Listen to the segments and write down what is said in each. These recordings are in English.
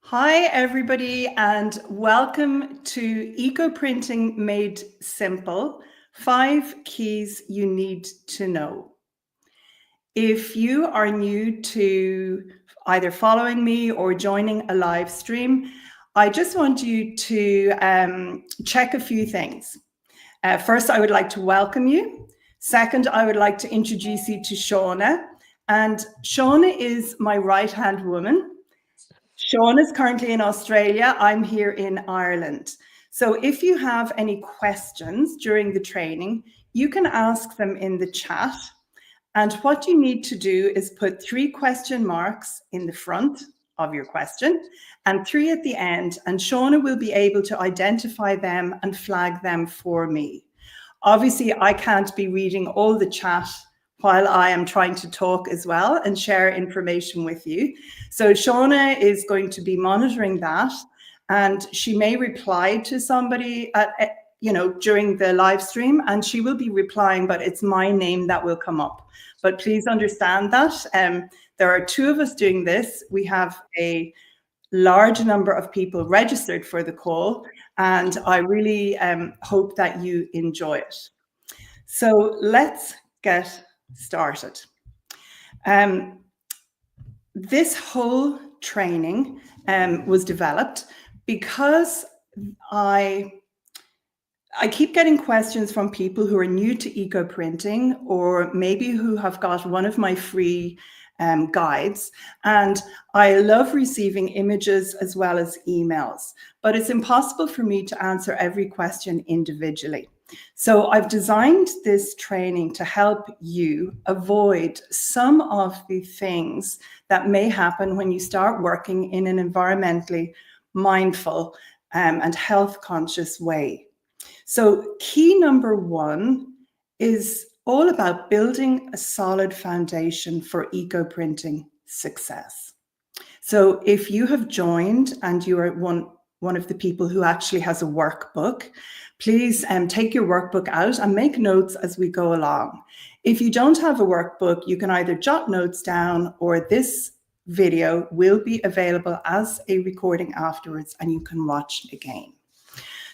Hi, everybody, and welcome to Eco Printing Made Simple, 5 keys you need to know. If you are new to either following me or joining a live stream, I just want you to check a few things. First, I would like to welcome you. Second, I would like to introduce you to Shauna. And Shauna is my right-hand woman. Sean is currently in Australia. I'm here in Ireland. So if you have any questions during the training, you can ask them in the chat. And what you need to do is put 3 question marks in the front of your question and 3 at the end. And Shauna will be able to identify them and flag them for me. Obviously, I can't be reading all the chat while I am trying to talk as well and share information with you. So Shauna is going to be monitoring that, and she may reply to somebody during the live stream, and she will be replying, but it's my name that will come up. But please understand that there are 2 of us doing this. We have a large number of people registered for the call, and I really hope that you enjoy it. So let's get started. This whole training was developed because I keep getting questions from people who are new to eco printing, or maybe who have got one of my free guides. And I love receiving images as well as emails, but it's impossible for me to answer every question individually. So I've designed this training to help you avoid some of the things that may happen when you start working in an environmentally mindful and health conscious way. So key number 1 is all about building a solid foundation for eco printing success. So if you have joined and you are one of the people who actually has a workbook, please take your workbook out and make notes as we go along. If you don't have a workbook, you can either jot notes down, or this video will be available as a recording afterwards and you can watch it again.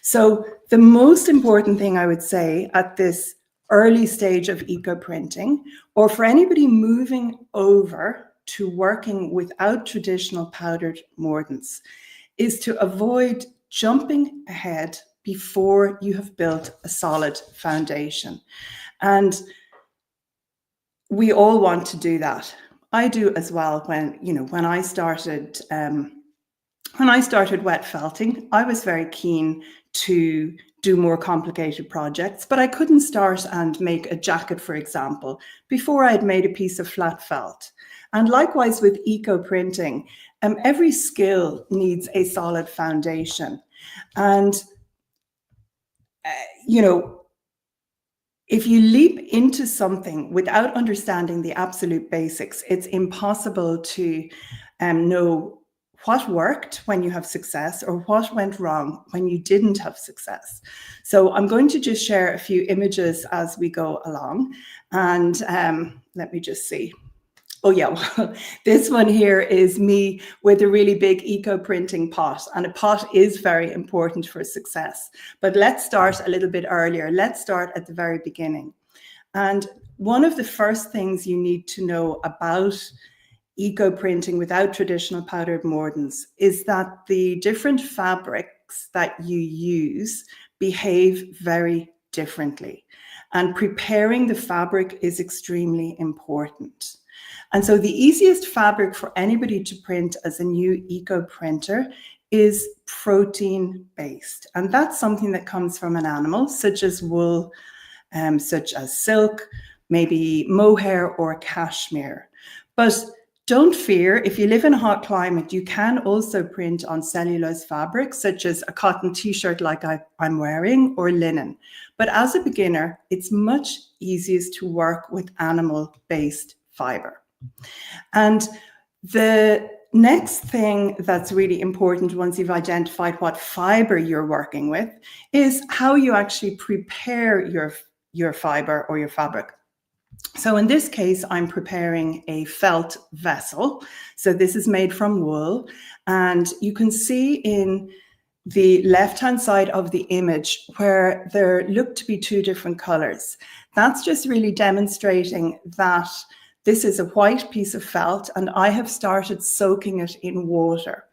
So the most important thing I would say at this early stage of eco printing, or for anybody moving over to working without traditional powdered mordants, is to avoid jumping ahead before you have built a solid foundation. And we all want to do that. I do as well. When I started wet felting, I was very keen to do more complicated projects, but I couldn't start and make a jacket, for example, before I had made a piece of flat felt. And likewise with eco printing, every skill needs a solid foundation. And if you leap into something without understanding the absolute basics, it's impossible to know what worked when you have success or what went wrong when you didn't have success. So I'm going to just share a few images as we go along. And let me just see. Oh yeah, well, this one here is me with a really big eco printing pot, and a pot is very important for success. But let's start a little bit earlier. Let's start at the very beginning. And one of the first things you need to know about eco printing without traditional powdered mordants is that the different fabrics that you use behave very differently. And preparing the fabric is extremely important. And so the easiest fabric for anybody to print as a new eco printer is protein-based. And that's something that comes from an animal, such as wool, such as silk, maybe mohair or cashmere. But don't fear, if you live in a hot climate, you can also print on cellulose fabrics, such as a cotton t-shirt like I'm wearing, or linen. But as a beginner, it's much easiest to work with animal-based fiber. And the next thing that's really important once you've identified what fiber you're working with is how you actually prepare your fiber or your fabric. So So in this case, I'm preparing a felt vessel. So this is made from wool, and you can see in the left-hand side of the image where there look to be two different colors. That's just really demonstrating that this is a white piece of felt, and I have started soaking it in water.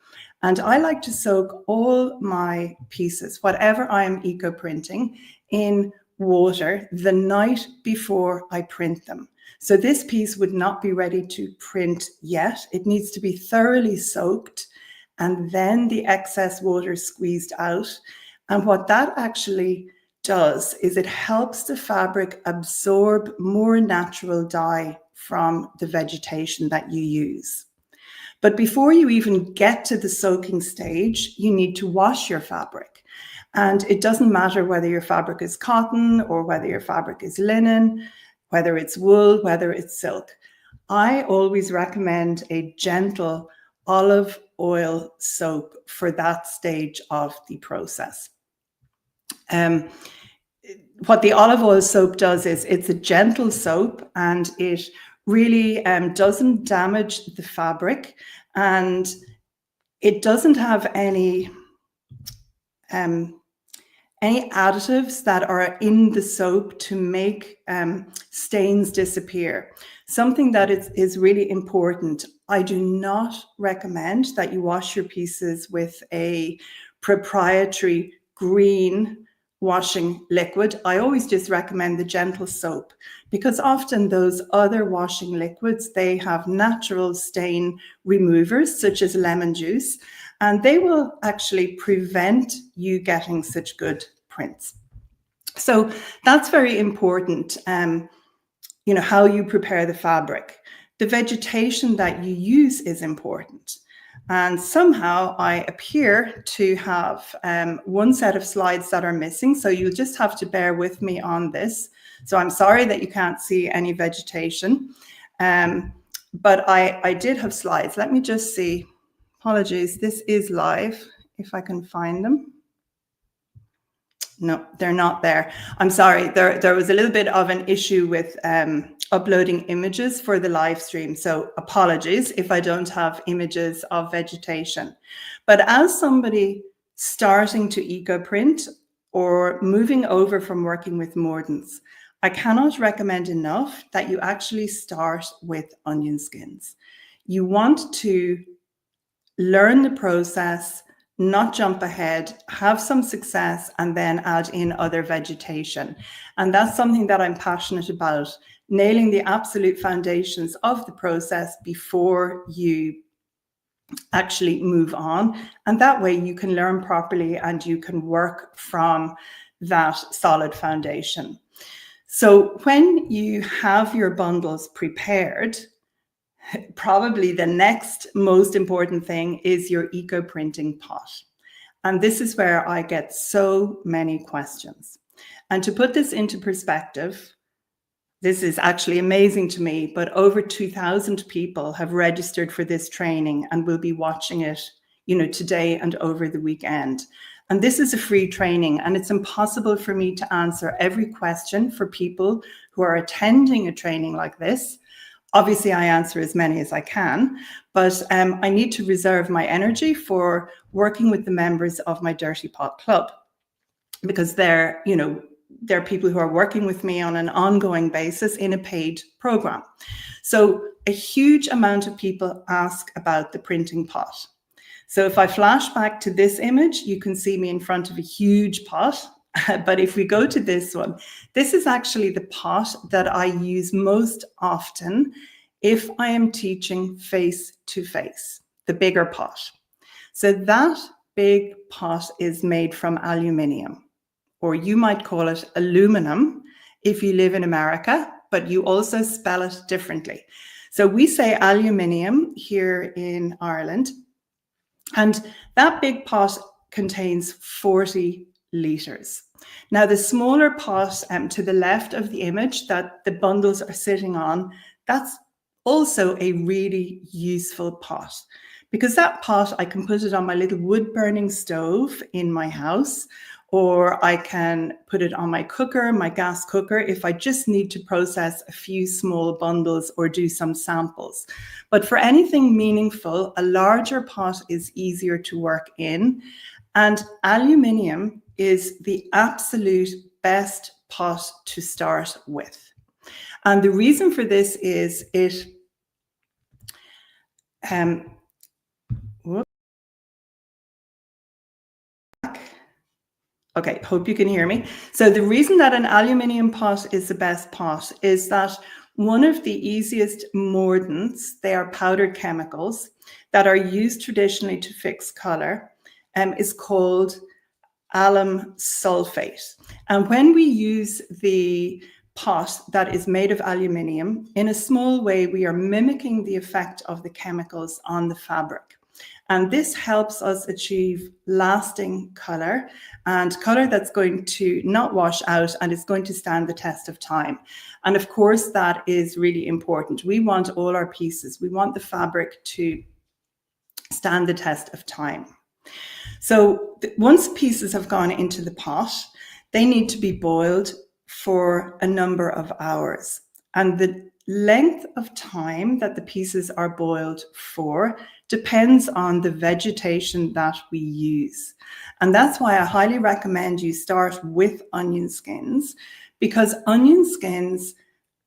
And I like to soak all my pieces, whatever I am eco-printing, in water the night before I print them. So this piece would not be ready to print yet. It needs to be thoroughly soaked, and then the excess water squeezed out. And what that actually does is it helps the fabric absorb more natural dye from the vegetation that you use. But before you even get to the soaking stage, you need to wash your fabric. And it doesn't matter whether your fabric is cotton or whether your fabric is linen, whether it's wool, whether it's silk. I always recommend a gentle olive oil soak for that stage of the process. What the olive oil soap does is it's a gentle soap, and it really doesn't damage the fabric, and it doesn't have any additives that are in the soap to make stains disappear. Something that is really important. I do not recommend that you wash your pieces with a proprietary green washing liquid. I always just recommend the gentle soap, because often those other washing liquids, they have natural stain removers such as lemon juice, and they will actually prevent you getting such good prints. So that's very important, how you prepare the fabric. The vegetation that you use is important. And somehow I appear to have one set of slides that are missing. So you'll just have to bear with me on this. So I'm sorry that you can't see any vegetation, but I did have slides. Let me just see. Apologies, this is live, if I can find them. No, they're not there. I'm sorry, there was a little bit of an issue with uploading images for the live stream. So apologies if I don't have images of vegetation. But as somebody starting to eco-print or moving over from working with mordants, I cannot recommend enough that you actually start with onion skins. You want to learn the process, not jump ahead, have some success, and then add in other vegetation. And that's something that I'm passionate about, nailing the absolute foundations of the process before you actually move on. And that way you can learn properly and you can work from that solid foundation. So when you have your bundles prepared, probably the next most important thing is your eco-printing pot. And this is where I get so many questions. And to put this into perspective, this is actually amazing to me, but over 2,000 people have registered for this training and will be watching it, today and over the weekend. And this is a free training, and it's impossible for me to answer every question for people who are attending a training like this. Obviously, I answer as many as I can, but I need to reserve my energy for working with the members of my Dirty Pot Club, because they're people who are working with me on an ongoing basis in a paid program. So a huge amount of people ask about the printing pot. So if I flash back to this image, you can see me in front of a huge pot. But if we go to this one, this is actually the pot that I use most often if I am teaching face-to-face, the bigger pot. So that big pot is made from aluminium, or you might call it aluminum if you live in America, but you also spell it differently. So we say aluminium here in Ireland, and that big pot contains 40 litres. Now, the smaller pot to the left of the image that the bundles are sitting on, that's also a really useful pot, because that pot, I can put it on my little wood burning stove in my house, or I can put it on my cooker, my gas cooker, if I just need to process a few small bundles or do some samples. But for anything meaningful, a larger pot is easier to work in, and aluminium is the absolute best pot to start with. And the reason for this is okay, hope you can hear me. So the reason that an aluminium pot is the best pot is that one of the easiest mordants, they are powdered chemicals that are used traditionally to fix color, is called alum sulfate. And when we use the pot that is made of aluminium, in a small way, we are mimicking the effect of the chemicals on the fabric. And this helps us achieve lasting color, and color that's going to not wash out and is going to stand the test of time. And of course, that is really important. We want all our pieces, we want the fabric to stand the test of time. So once pieces have gone into the pot, they need to be boiled for a number of hours. And the length of time that the pieces are boiled for depends on the vegetation that we use. And that's why I highly recommend you start with onion skins, because onion skins,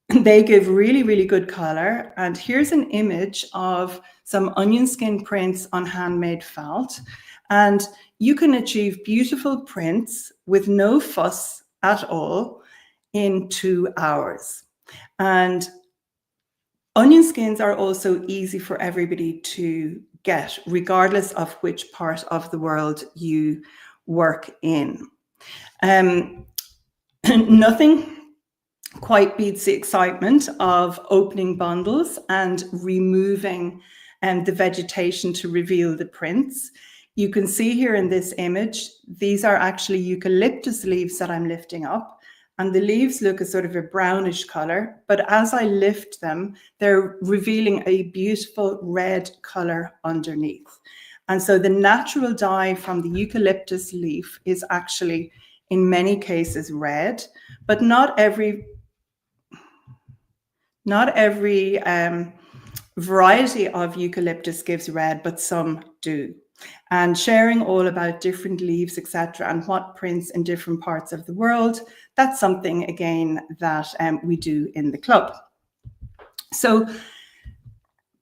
they give really, really good color. And here's an image of some onion skin prints on handmade felt. And you can achieve beautiful prints with no fuss at all in 2 hours. And onion skins are also easy for everybody to get, regardless of which part of the world you work in. Nothing quite beats the excitement of opening bundles and removing the vegetation to reveal the prints. You can see here in this image, these are actually eucalyptus leaves that I'm lifting up. And the leaves look a sort of a brownish color, but as I lift them, they're revealing a beautiful red color underneath. And so the natural dye from the eucalyptus leaf is actually, in many cases, red, but not every variety of eucalyptus gives red, but some do. And sharing all about different leaves, etc., and what prints in different parts of the world, that's something, again, that we do in the club. So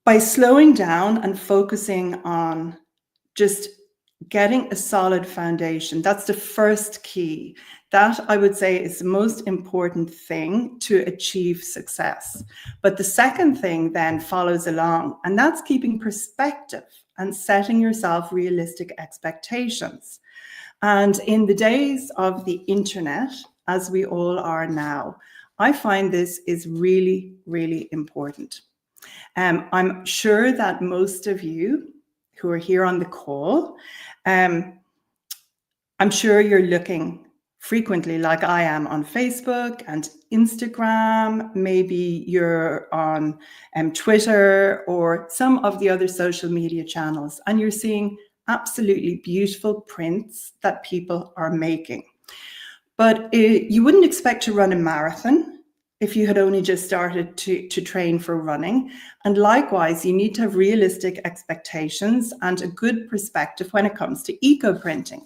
by slowing down and focusing on just getting a solid foundation, that's the first key. That, I would say, is the most important thing to achieve success. But the second thing then follows along, and that's keeping perspective and setting yourself realistic expectations. And in the days of the internet, as we all are now, I find this is really, really important. I'm sure that most of you who are here on the call, I'm sure you're looking frequently, like I am, on Facebook and Instagram. Maybe you're on Twitter or some of the other social media channels, and you're seeing absolutely beautiful prints that people are making. But you wouldn't expect to run a marathon if you had only just started to train for running. And likewise, you need to have realistic expectations and a good perspective when it comes to eco-printing.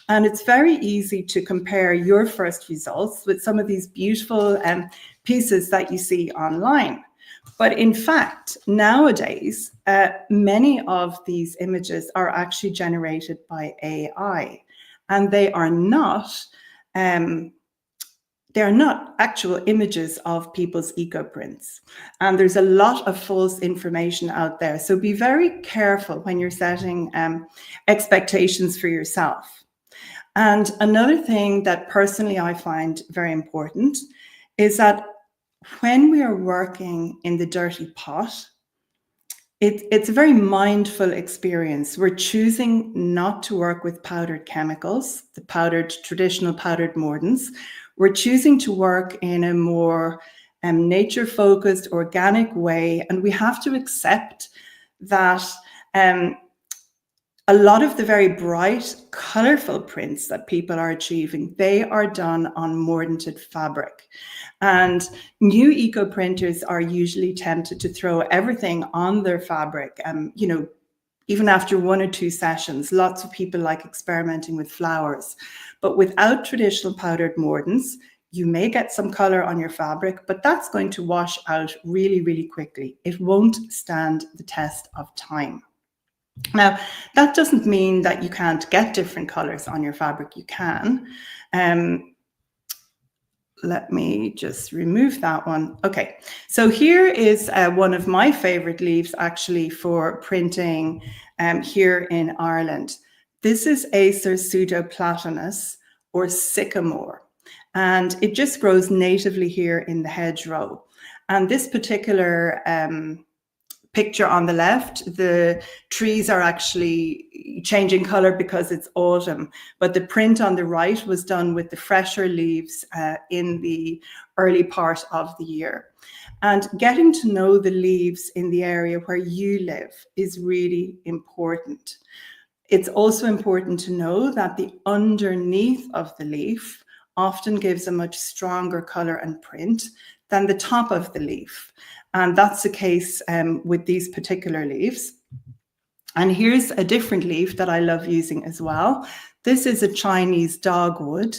And it's very easy to compare your first results with some of these beautiful pieces that you see online. But in fact, nowadays, many of these images are actually generated by AI, and they are not actual images of people's eco-prints. And there's a lot of false information out there. So be very careful when you're setting expectations for yourself. And another thing that personally I find very important is that when we are working in the dirty pot, it's a very mindful experience. We're choosing not to work with powdered chemicals, the traditional powdered mordants. We're choosing to work in a more nature-focused, organic way, and we have to accept that a a lot of the very bright, colorful prints that people are achieving, they are done on mordanted fabric. And new eco printers are usually tempted to throw everything on their fabric. You know, even after 1 or 2 sessions, lots of people like experimenting with flowers. But without traditional powdered mordants, you may get some color on your fabric, but that's going to wash out really, really quickly. It won't stand the test of time. Now, that doesn't mean that you can't get different colors on your fabric. You can. Let me just remove that one. Okay, so here is one of my favorite leaves actually for printing here in Ireland. This is Acer pseudoplatanus or sycamore, and it just grows natively here in the hedgerow. And this particular picture on the left, the trees are actually changing color because it's autumn, but the print on the right was done with the fresher leaves in the early part of the year. And getting to know the leaves in the area where you live is really important. It's also important to know that the underneath of the leaf often gives a much stronger color and print than the top of the leaf. And that's the case with these particular leaves. And here's a different leaf that I love using as well. This is a Chinese dogwood.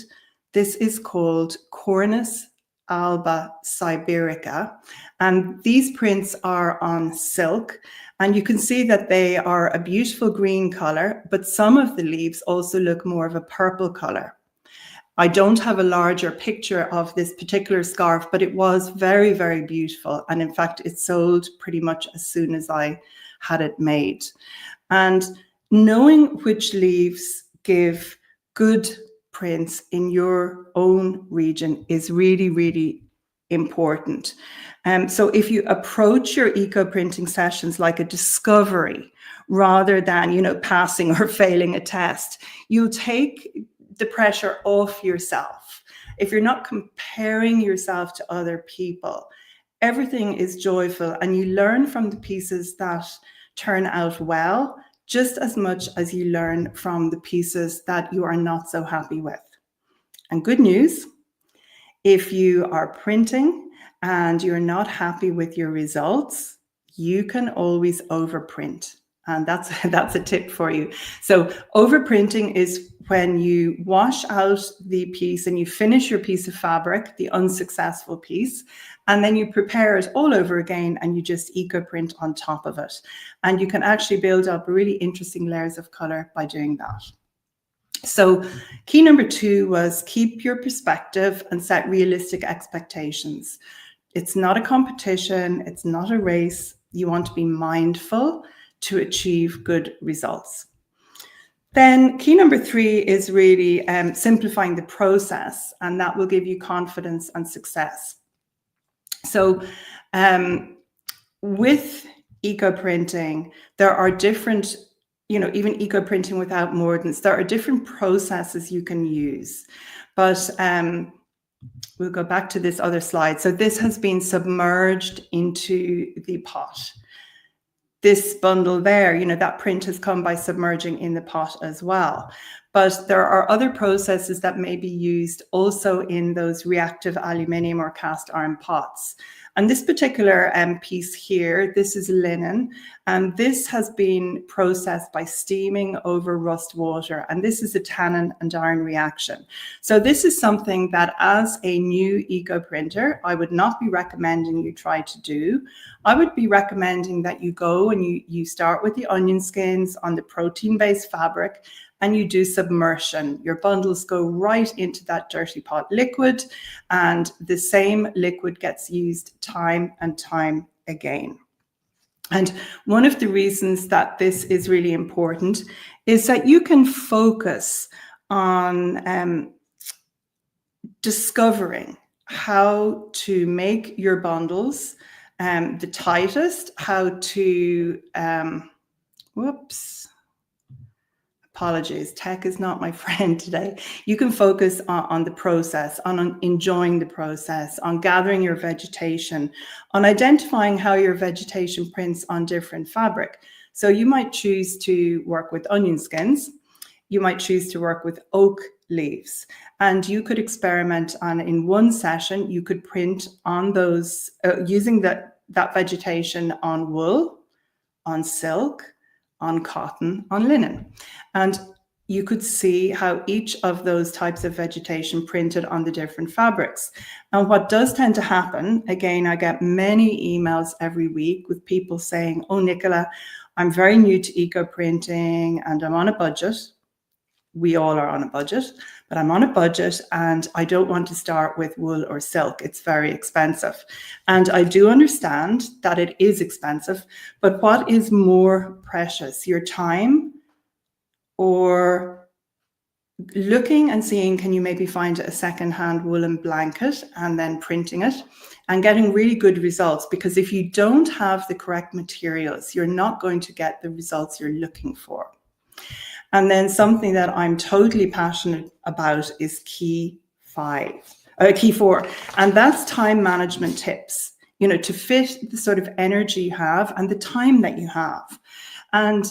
This is called Cornus alba siberica. And these prints are on silk. And you can see that they are a beautiful green color, but some of the leaves also look more of a purple color. I don't have a larger picture of this particular scarf, but it was very, very beautiful. And in fact, it sold pretty much as soon as I had it made. And knowing which leaves give good prints in your own region is really, really important. So if you approach your eco printing sessions like a discovery rather than, you know, passing or failing a test, you'll take the pressure off yourself. If you're not comparing yourself to other people, everything is joyful and you learn from the pieces that turn out well, just as much as you learn from the pieces that you are not so happy with. And good news, if you are printing and you're not happy with your results, you can always overprint. And that's a tip for you. So overprinting is when you wash out the piece and you finish your piece of fabric, the unsuccessful piece, and then you prepare it all over again and you just eco print on top of it. And you can actually build up really interesting layers of color by doing that. So key number 2 was keep your perspective and set realistic expectations. It's not a competition. It's not a race. You want to be mindful to achieve good results. Then key number 3 is really simplifying the process, and that will give you confidence and success. So with eco printing, there are different, you know, even eco printing without mordants, there are different processes you can use. But we'll go back to this other slide. So this has been submerged into the pot. This bundle there, you know, that print has come by submerging in the pot as well. But there are other processes that may be used also in those reactive aluminium or cast iron pots. And this particular piece here, this is linen, and this has been processed by steaming over rust water. And this is a tannin and iron reaction. So this is something that as a new eco printer, I would not be recommending you try to do. I would be recommending that you go and you start with the onion skins on the protein-based fabric and you do submersion. Your bundles go right into that dirty pot liquid, and the same liquid gets used time and time again. And one of the reasons that this is really important is that you can focus on discovering how to make your bundles the tightest, how to, apologies, tech is not my friend today. You can focus on the process, on enjoying the process, on gathering your vegetation, on identifying how your vegetation prints on different fabric. So you might choose to work with onion skins. You might choose to work with oak leaves, and you could experiment on, in one session, you could print on those using that vegetation on wool, on silk, on cotton, on linen. And you could see how each of those types of vegetation printed on the different fabrics. And what does tend to happen, again, I get many emails every week with people saying, oh, Nicola, I'm very new to eco printing and I'm on a budget. We all are on a budget, but I'm on a budget and I don't want to start with wool or silk. It's very expensive. And I do understand that it is expensive, but what is more precious, your time or looking and seeing, can you maybe find a secondhand woolen blanket and then printing it and getting really good results? Because if you don't have the correct materials, you're not going to get the results you're looking for. And then something that I'm totally passionate about is key four, and that's time management tips, you know, to fit the sort of energy you have and the time that you have. And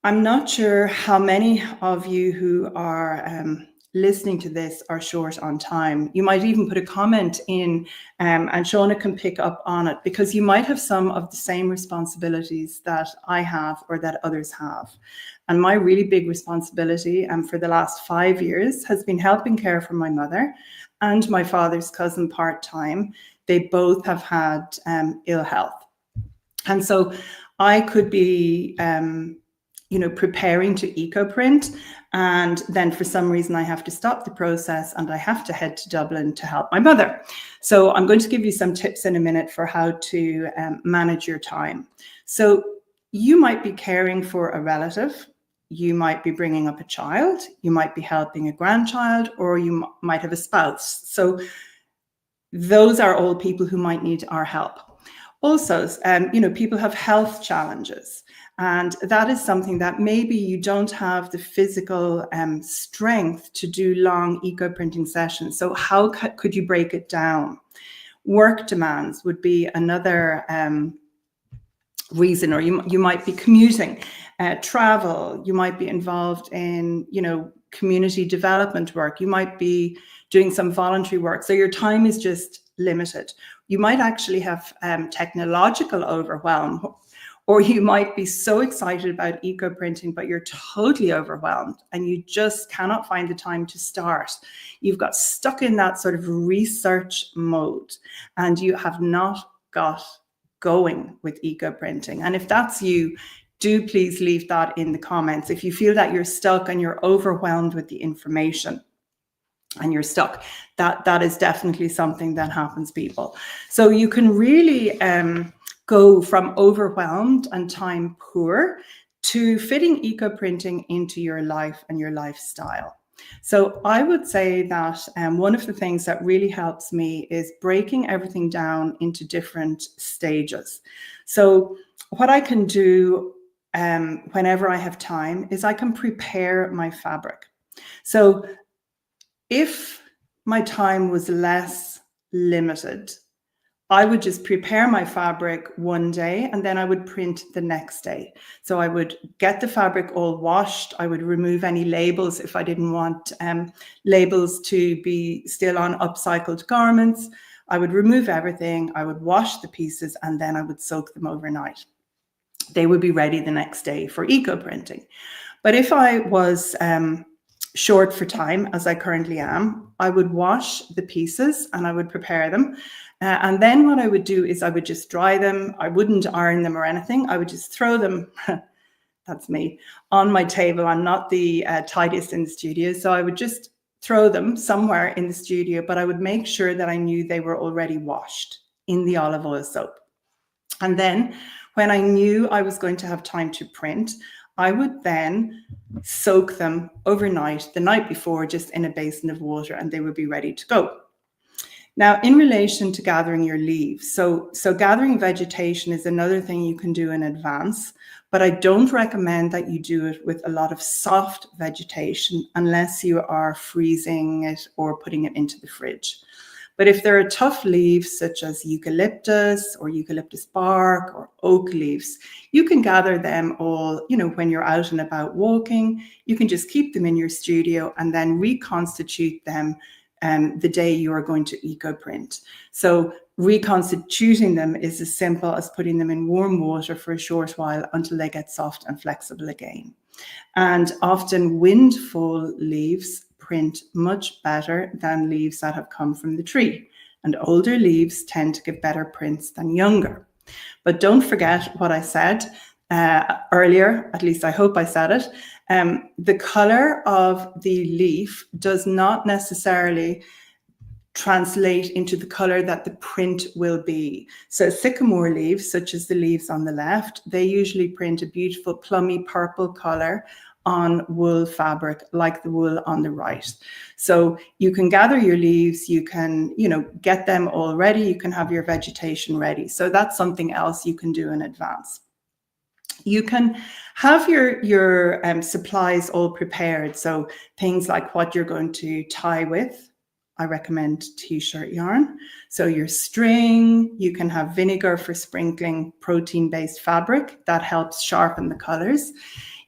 I'm not sure how many of you who are listening to this are short on time. You might even put a comment in and Shauna can pick up on it, because you might have some of the same responsibilities that I have or that others have. And my really big responsibility for the last 5 years has been helping care for my mother and my father's cousin part-time. They both have had ill health. And so I could be preparing to eco-print, and then for some reason I have to stop the process and I have to head to Dublin to help my mother. So I'm going to give you some tips in a minute for how to manage your time. So you might be caring for a relative, you might be bringing up a child, you might be helping a grandchild, or you might have a spouse. So those are all people who might need our help. Also, people have health challenges, and that is something that maybe you don't have the physical strength to do long eco-printing sessions. So how could you break it down? Work demands would be another reason, or you might be commuting, travel, you might be involved in, community development work, you might be doing some voluntary work. So your time is just limited. You might actually have technological overwhelm, or you might be so excited about eco-printing, but you're totally overwhelmed and you just cannot find the time to start. You've got stuck in that sort of research mode and you have not got going with eco-printing. And if that's you, do please leave that in the comments. If you feel that you're stuck and you're overwhelmed with the information and you're stuck, that is definitely something that happens, people. So you can really go from overwhelmed and time poor to fitting eco-printing into your life and your lifestyle. So I would say that one of the things that really helps me is breaking everything down into different stages. So what I can do whenever I have time is I can prepare my fabric. So if my time was less limited, I would just prepare my fabric one day and then I would print the next day. So I would get the fabric all washed. I would remove any labels if I didn't want labels to be still on upcycled garments. I would remove everything. I would wash the pieces and then I would soak them overnight. They would be ready the next day for eco-printing. But if I was short for time, as I currently am, I would wash the pieces and I would prepare them. And then what I would do is I would just dry them. I wouldn't iron them or anything. I would just throw them, that's me, on my table. I'm not the tidiest in the studio. So I would just throw them somewhere in the studio, but I would make sure that I knew they were already washed in the olive oil soap. And then when I knew I was going to have time to print, I would then soak them overnight, the night before, just in a basin of water, and they would be ready to go. Now, in relation to gathering your leaves, so gathering vegetation is another thing you can do in advance, but I don't recommend that you do it with a lot of soft vegetation unless you are freezing it or putting it into the fridge. But if there are tough leaves such as eucalyptus or eucalyptus bark or oak leaves, you can gather them all, when you're out and about walking. You can just keep them in your studio and then reconstitute them the day you are going to eco-print. So reconstituting them is as simple as putting them in warm water for a short while until they get soft and flexible again. And often windfall leaves print much better than leaves that have come from the tree. And older leaves tend to give better prints than younger. But don't forget what I said earlier, at least I hope I said it. The color of the leaf does not necessarily translate into the color that the print will be. So sycamore leaves, such as the leaves on the left, they usually print a beautiful plummy purple color on wool fabric like the wool on the right. So you can gather your leaves, you can, get them all ready, you can have your vegetation ready. So that's something else you can do in advance. You can have your supplies all prepared. So things like what you're going to tie with. I recommend t-shirt yarn. So your string, you can have vinegar for sprinkling protein-based fabric. That helps sharpen the colors.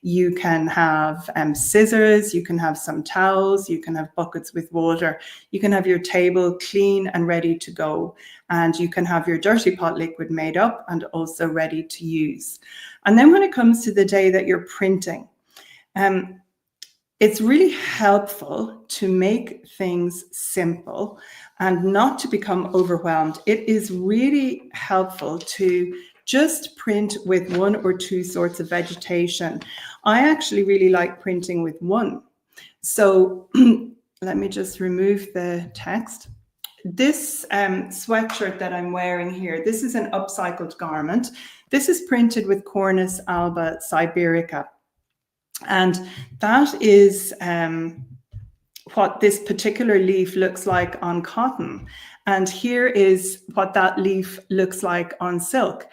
You can have scissors, you can have some towels, you can have buckets with water, you can have your table clean and ready to go, and you can have your dirty pot liquid made up and also ready to use. And then when it comes to the day that you're printing, it's really helpful to make things simple and not to become overwhelmed. It is really helpful to just print with one or two sorts of vegetation. I actually really like printing with one. So let me just remove the text. This sweatshirt that I'm wearing here, this is an upcycled garment. This is printed with Cornus alba siberica. And that is what this particular leaf looks like on cotton. And here is what that leaf looks like on silk.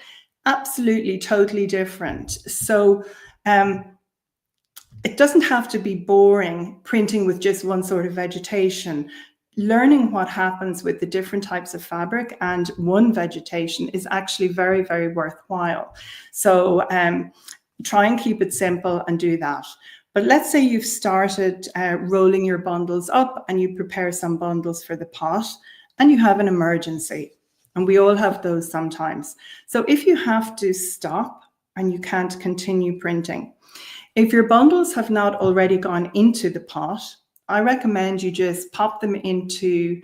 Absolutely, totally different. So it doesn't have to be boring printing with just one sort of vegetation. Learning what happens with the different types of fabric and one vegetation is actually very, very worthwhile. So try and keep it simple and do that. But let's say you've started rolling your bundles up and you prepare some bundles for the pot and you have an emergency. And we all have those sometimes. So if you have to stop and you can't continue printing, if your bundles have not already gone into the pot, I recommend you just pop them into,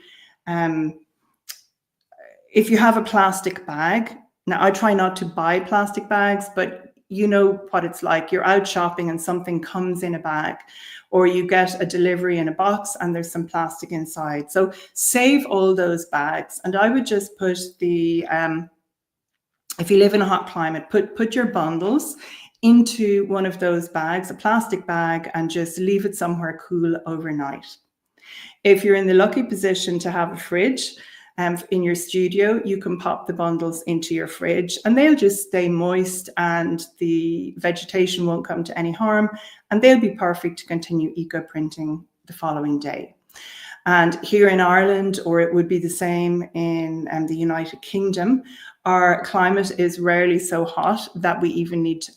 if you have a plastic bag. Now, I try not to buy plastic bags, but you know what it's like. You're out shopping and something comes in a bag, or you get a delivery in a box and there's some plastic inside. So save all those bags. And I would just put the, if you live in a hot climate, put your bundles into one of those bags, a plastic bag, and just leave it somewhere cool overnight. If you're in the lucky position to have a fridge in your studio, you can pop the bundles into your fridge and they'll just stay moist and the vegetation won't come to any harm, and they'll be perfect to continue eco-printing the following day. And here in Ireland, or it would be the same in the United Kingdom, our climate is rarely so hot that we even need to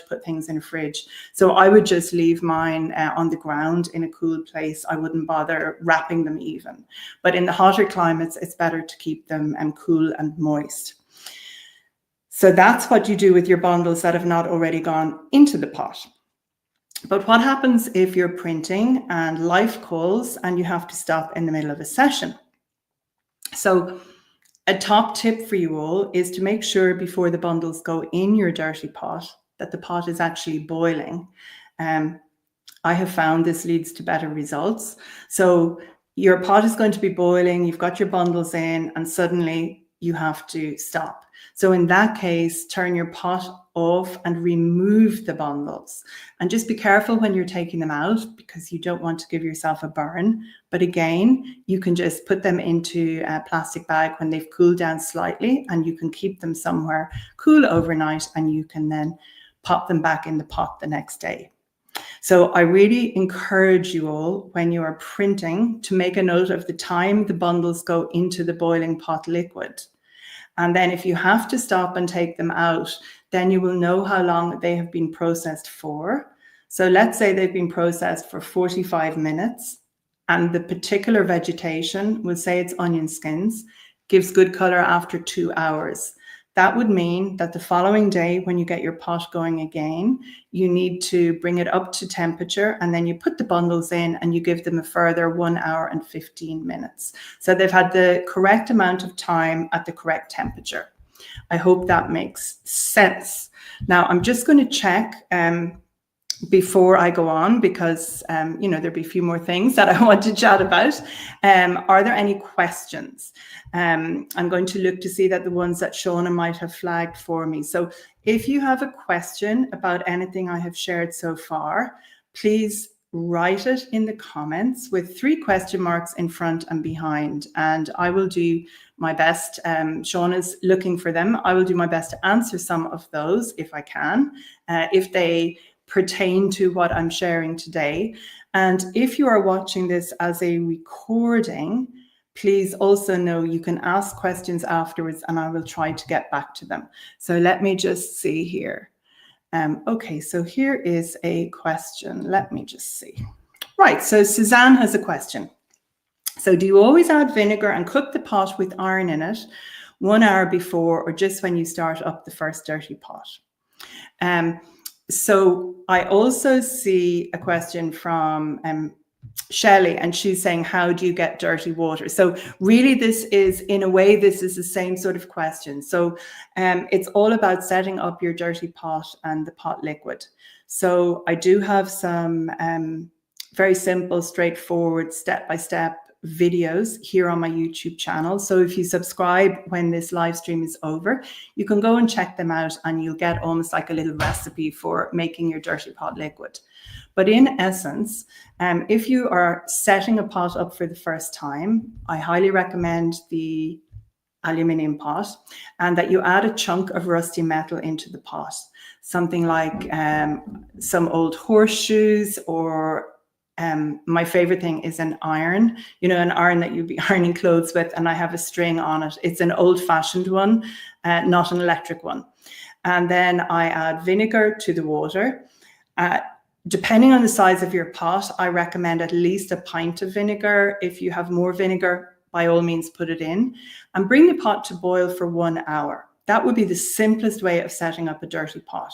put things in a fridge. So I would just leave mine on the ground in a cool place. I wouldn't bother wrapping them even. But in the hotter climates, it's better to keep them cool and moist. So that's what you do with your bundles that have not already gone into the pot. But what happens if you're printing and life calls and you have to stop in the middle of a session? So a top tip for you all is to make sure before the bundles go in your dirty pot that the pot is actually boiling. I have found this leads to better results. So your pot is going to be boiling, you've got your bundles in, and suddenly you have to stop. So in that case, turn your pot off and remove the bundles. And just be careful when you're taking them out because you don't want to give yourself a burn. But again, you can just put them into a plastic bag when they've cooled down slightly, and you can keep them somewhere cool overnight, and you can then pop them back in the pot the next day. So I really encourage you all, when you are printing, to make a note of the time the bundles go into the boiling pot liquid. And then if you have to stop and take them out, then you will know how long they have been processed for. So let's say they've been processed for 45 minutes, and the particular vegetation, we'll say it's onion skins, gives good color after 2 hours. That would mean that the following day, when you get your pot going again, you need to bring it up to temperature, and then you put the bundles in and you give them a further 1 hour and 15 minutes. So they've had the correct amount of time at the correct temperature. I hope that makes sense. Now, I'm just going to check before I go on, because there'll be a few more things that I want to chat about. Are there any questions? I'm going to look to see that the ones that Shauna might have flagged for me. So if you have a question about anything I have shared so far, please write it in the comments with 3 question marks in front and behind, and I will do my best. Shauna's looking for them. I will do my best to answer some of those if I can, if they pertain to what I'm sharing today. And if you are watching this as a recording, please also know you can ask questions afterwards and I will try to get back to them. So let me just see here. Okay, so here is a question. Let me just see. Right, so Suzanne has a question. So do you always add vinegar and cook the pot with iron in it 1 hour before, or just when you start up the first dirty pot? So I also see a question from Shelley, and she's saying, how do you get dirty water? So really, this is, in a way, this is the same sort of question. So it's all about setting up your dirty pot and the pot liquid. So I do have some very simple, straightforward, step-by-step videos here on my YouTube channel. So if you subscribe when this live stream is over, you can go and check them out, and you'll get almost like a little recipe for making your dirty pot liquid. But in essence, if you are setting a pot up for the first time, I highly recommend the aluminium pot, and that you add a chunk of rusty metal into the pot, something like some old horseshoes, or my favorite thing is an iron, an iron that you'd be ironing clothes with, and I have a string on it. It's an old-fashioned one, not an electric one. And then I add vinegar to the water. Depending on the size of your pot, I recommend at least a pint of vinegar. If you have more vinegar, by all means put it in, and bring the pot to boil for 1 hour. That would be the simplest way of setting up a dirty pot.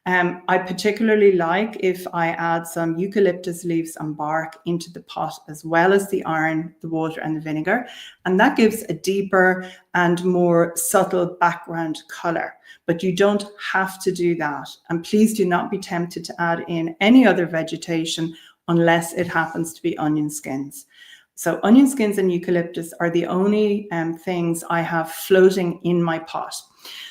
I particularly like if I add some eucalyptus leaves and bark into the pot, as well as the iron, the water, and the vinegar. And that gives a deeper and more subtle background color. But you don't have to do that. And please do not be tempted to add in any other vegetation unless it happens to be onion skins. So onion skins and eucalyptus are the only things I have floating in my pot.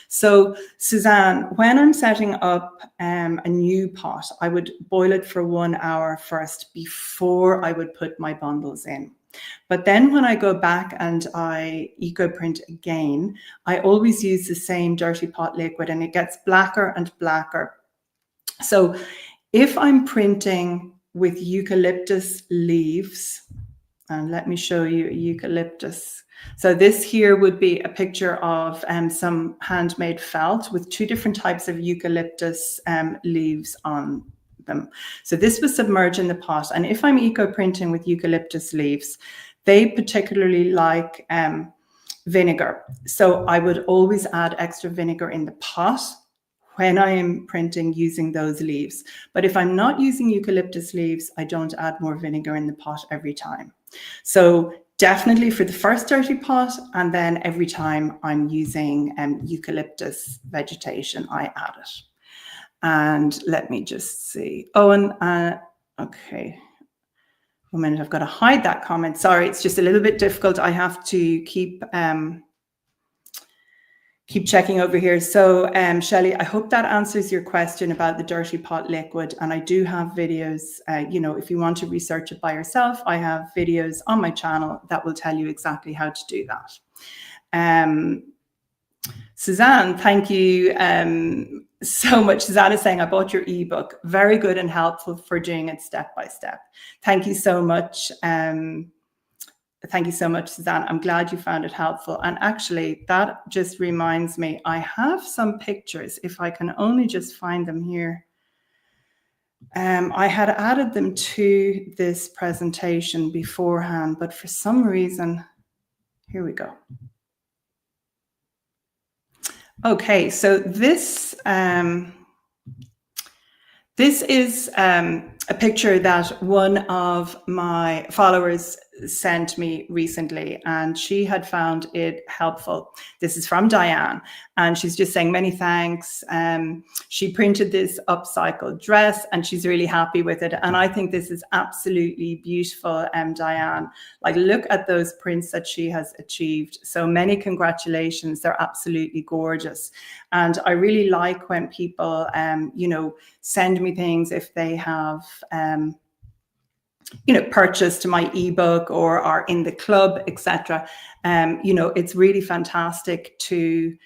So Suzanne, when I'm setting up a new pot, I would boil it for 1 hour first before I would put my bundles in. But then when I go back and I eco-print again, I always use the same dirty pot liquid, and it gets blacker and blacker. So if I'm printing with eucalyptus leaves, and let me show you eucalyptus. So this here would be a picture of some handmade felt with 2 different types of eucalyptus leaves on them. So this was submerged in the pot. And if I'm eco-printing with eucalyptus leaves, they particularly like vinegar. So I would always add extra vinegar in the pot when I am printing using those leaves. But if I'm not using eucalyptus leaves, I don't add more vinegar in the pot every time. So definitely for the first dirty pot, and then every time I'm using eucalyptus vegetation, I add it. And let me just see. Oh, and okay. 1 minute, I've got to hide that comment. Sorry, it's just a little bit difficult. I have to keep checking over here. So Shelley, I hope that answers your question about the dirty pot liquid. And I do have videos, if you want to research it by yourself, I have videos on my channel that will tell you exactly how to do that. Suzanne, thank you so much. Susanna is saying, I bought your ebook. Very good and helpful for doing it step by step. Thank you so much. Thank you so much, Suzanne. I'm glad you found it helpful. And actually, that just reminds me, I have some pictures, if I can only just find them here. I had added them to this presentation beforehand, but for some reason, here we go. Okay, so this is a picture that one of my followers sent me recently, and she had found it helpful. This is from Diane, and she's just saying many thanks. She printed this upcycled dress and she's really happy with it. And I think this is absolutely beautiful, Diane. Like, look at those prints that she has achieved. So many congratulations. They're absolutely gorgeous. And I really like when people, you know, send me things if they have, you know, purchased my ebook or are in the club, etc. You know, it's really fantastic to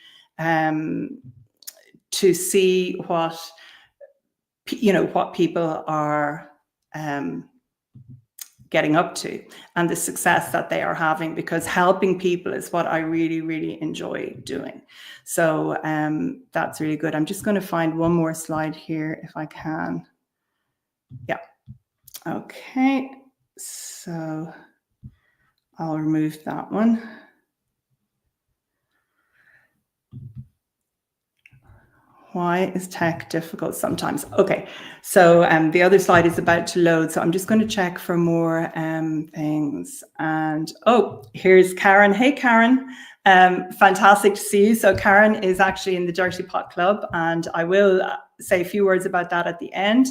see what, you know, what people are getting up to and the success that they are having, because helping people is what I really, really enjoy doing. So that's really good. I'm just going to find one more slide here if I can. Yeah. Okay, so I'll remove that one. Why is tech difficult sometimes? Okay, so the other slide is about to load, so I'm just going to check for more things. And oh, here's Karen. Hey, Karen. Fantastic to see you. So Karen is actually in the Dirty Pot Club, and I will say a few words about that at the end.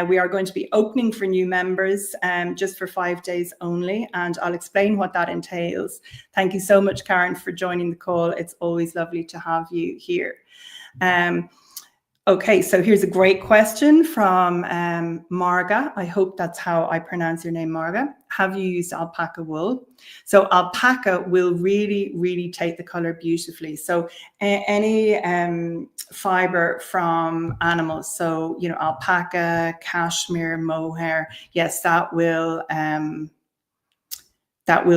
We are going to be opening for new members just for 5 days only, and I'll explain what that entails. Thank you so much, Karen, for joining the call. It's always lovely to have you here. Okay, so here's a great question from Marga. I hope that's how I pronounce your name, Marga. Have you used alpaca wool? So alpaca will really, really take the color beautifully. So any fiber from animals, so, you know, alpaca, cashmere, mohair, yes, that will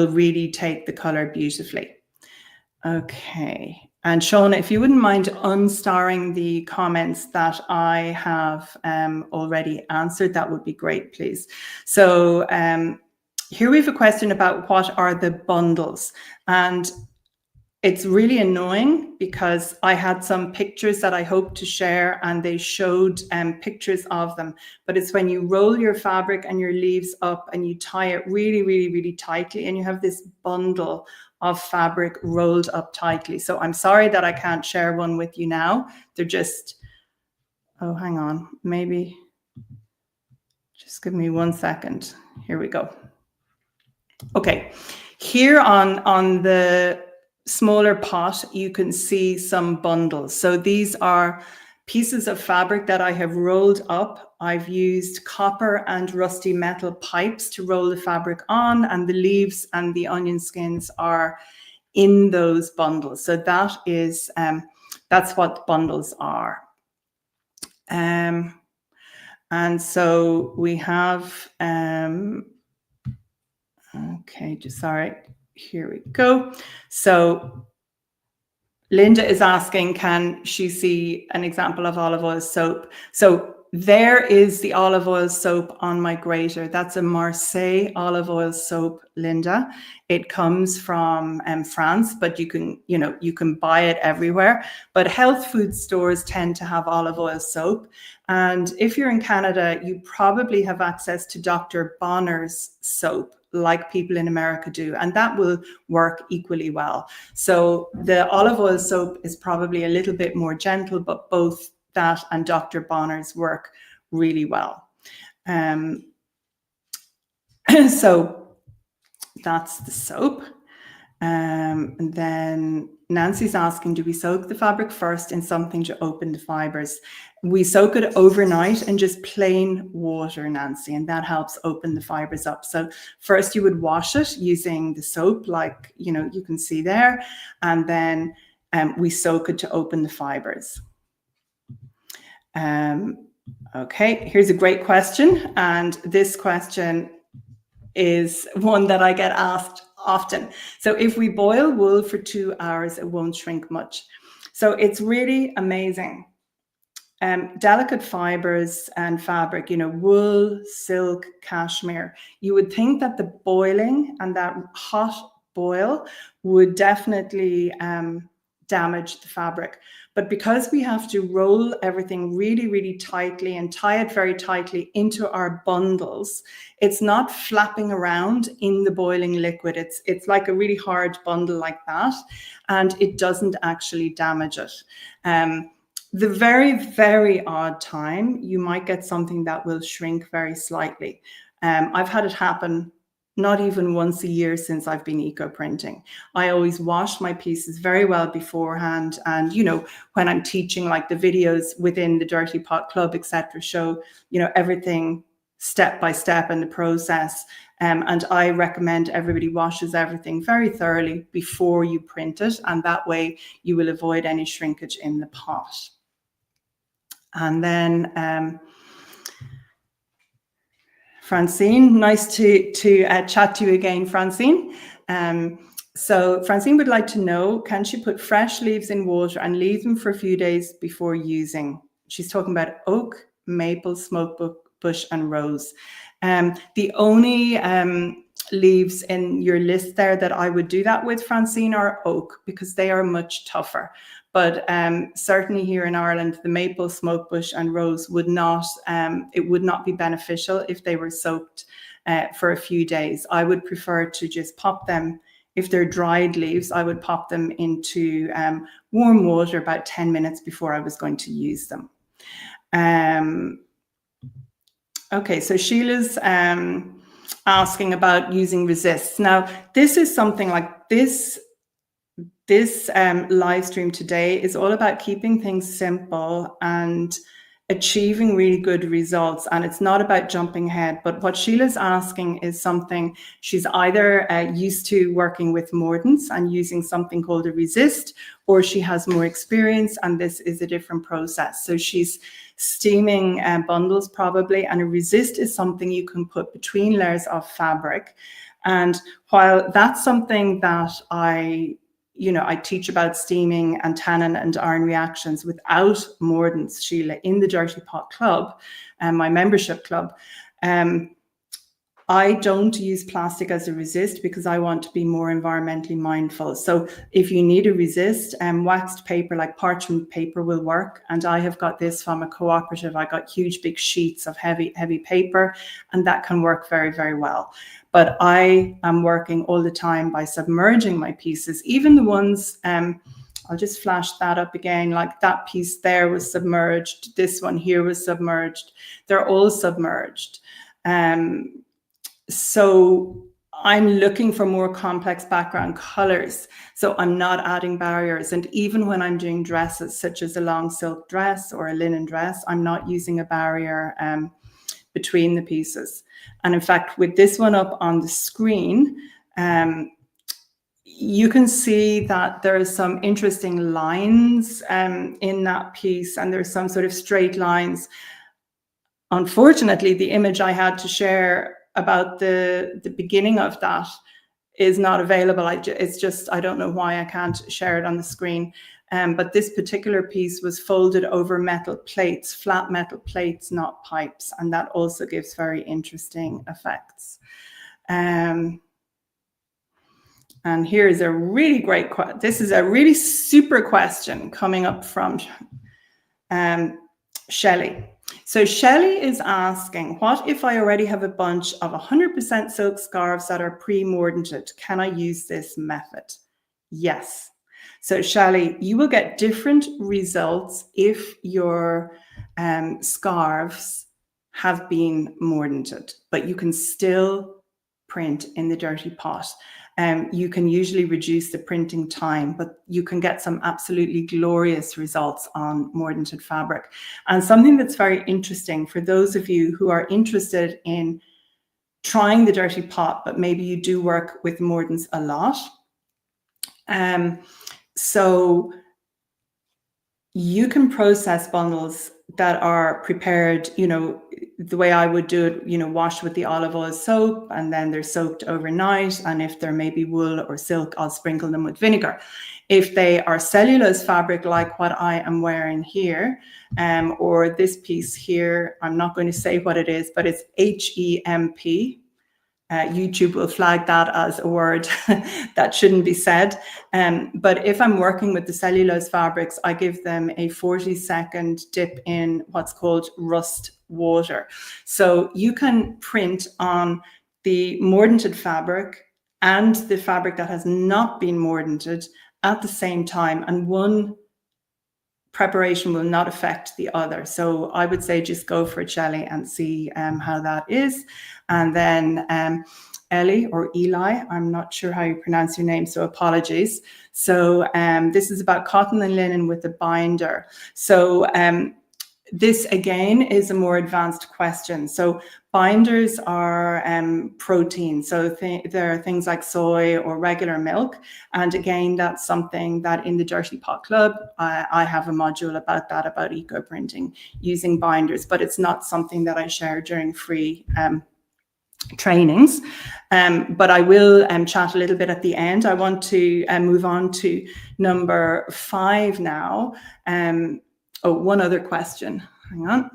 really take the color beautifully. Okay. And Shauna, if you wouldn't mind unstarring the comments that I have already answered, that would be great, please. So here we have a question about what are the bundles. And it's really annoying because I had some pictures that I hoped to share and they showed pictures of them. But it's when you roll your fabric and your leaves up and you tie it really, really, really tightly, and you have this bundle of fabric rolled up tightly. So I'm sorry that I can't share one with you now. They're just, oh, hang on, maybe just give me 1 second. Here we go. Okay, here on the smaller pot, you can see some bundles. So these are pieces of fabric that I have rolled up. I've used copper and rusty metal pipes to roll the fabric on, and the leaves and the onion skins are in those bundles. So that is, that's what bundles are. And so we have, okay, just sorry, here we go. So Linda is asking, can she see an example of olive oil soap? So there is the olive oil soap on my grater. That's a Marseille olive oil soap, Linda. It comes from France, but you can, you know, you can buy it everywhere. But health food stores tend to have olive oil soap. And if you're in Canada, you probably have access to Dr. Bonner's soap, like people in America do, and that will work equally well. So the olive oil soap is probably a little bit more gentle, but both that and Dr. Bonner's work really well. So that's the soap. And then Nancy's asking, do we soak the fabric first in something to open the fibers? We soak it overnight in just plain water, Nancy, and that helps open the fibers up. So first you would wash it using the soap, like, you know, you can see there, and then we soak it to open the fibers. Okay, here's a great question. And this question is one that I get asked often. So if we boil wool for 2 hours, it won't shrink much. So it's really amazing. Delicate fibers and fabric, wool, silk, cashmere. You would think that the boiling and that hot boil would definitely damage the fabric. But because we have to roll everything really, really tightly and tie it very tightly into our bundles, it's not flapping around in the boiling liquid. It's like a really hard bundle like that, and it doesn't actually damage it. The very, very odd time, you might get something that will shrink very slightly. I've had it happen not even once a year since I've been eco-printing. I always wash my pieces very well beforehand. And, when I'm teaching, like the videos within the Dirty Pot Club, etc., show, everything step by step in the process. And I recommend everybody washes everything very thoroughly before you print it. And that way you will avoid any shrinkage in the pot. And then Francine, nice to chat to you again, Francine. So Francine would like to know, can she put fresh leaves in water and leave them for a few days before using? She's talking about oak, maple, smoke bush, and rose. The only leaves in your list there that I would do that with, Francine, are oak, because they are much tougher. But certainly here in Ireland, the maple, smokebush, and rose would not. It would not be beneficial if they were soaked for a few days. I would prefer to just pop them. If they're dried leaves, I would pop them into warm water about 10 minutes before I was going to use them. Okay, so Sheila's asking about using resists. Now, this is something like this. This live stream today is all about keeping things simple and achieving really good results. And it's not about jumping ahead, but what Sheila's asking is something she's either used to working with mordants and using something called a resist, or she has more experience and this is a different process. So she's steaming bundles probably, and a resist is something you can put between layers of fabric. And while that's something that I teach about steaming and tannin and iron reactions without mordants, Sheila, in the Dirty Pot Club, my membership club. I don't use plastic as a resist because I want to be more environmentally mindful. So if you need a resist, waxed paper like parchment paper will work. And I have got this from a cooperative. I got huge big sheets of heavy paper, and that can work very, very well. But I am working all the time by submerging my pieces, even the ones, I'll just flash that up again, like that piece there was submerged. This one here was submerged. They're all submerged. So I'm looking for more complex background colors. So I'm not adding barriers. And even when I'm doing dresses, such as a long silk dress or a linen dress, I'm not using a barrier between the pieces. And in fact, with this one up on the screen, you can see that there are some interesting lines in that piece, and there's some sort of straight lines. Unfortunately, the image I had to share about the beginning of that is not available. It's just, I don't know why I can't share it on the screen. But this particular piece was folded over metal plates, flat metal plates, not pipes. And that also gives very interesting effects. And here is a really great, this is a really super question coming up from Shelley. So Shelley is asking, what if I already have a bunch of 100% silk scarves that are pre-mordanted? Can I use this method? Yes. So Shelley, you will get different results if your scarves have been mordanted, but you can still print in the Dirty Pot. You can usually reduce the printing time, but you can get some absolutely glorious results on mordanted fabric. And something that's very interesting for those of you who are interested in trying the Dirty Pot, but maybe you do work with mordants a lot. So you can process bundles that are prepared, the way I would do it, washed with the olive oil soap, and then they're soaked overnight. And if they're maybe wool or silk, I'll sprinkle them with vinegar. If they are cellulose fabric, like what I am wearing here, or this piece here, I'm not going to say what it is, but it's HEMP. YouTube will flag that as a word that shouldn't be said. But if I'm working with the cellulose fabrics, I give them a 40-second dip in what's called rust water. So you can print on the mordanted fabric and the fabric that has not been mordanted at the same time, and one preparation will not affect the other. So I would say just go for it, Shelley, and see how that is. And then Ellie or Eli, I'm not sure how you pronounce your name, so apologies. So this is about cotton and linen with a binder. So this again is a more advanced question. So binders are protein. So there are things like soy or regular milk. And again, that's something that in the Dirty Pot Club, I have a module about that, about eco printing using binders, but it's not something that I share during free trainings. But I will chat a little bit at the end. I want to move on to number 5 now. Oh, one other question. Hang on.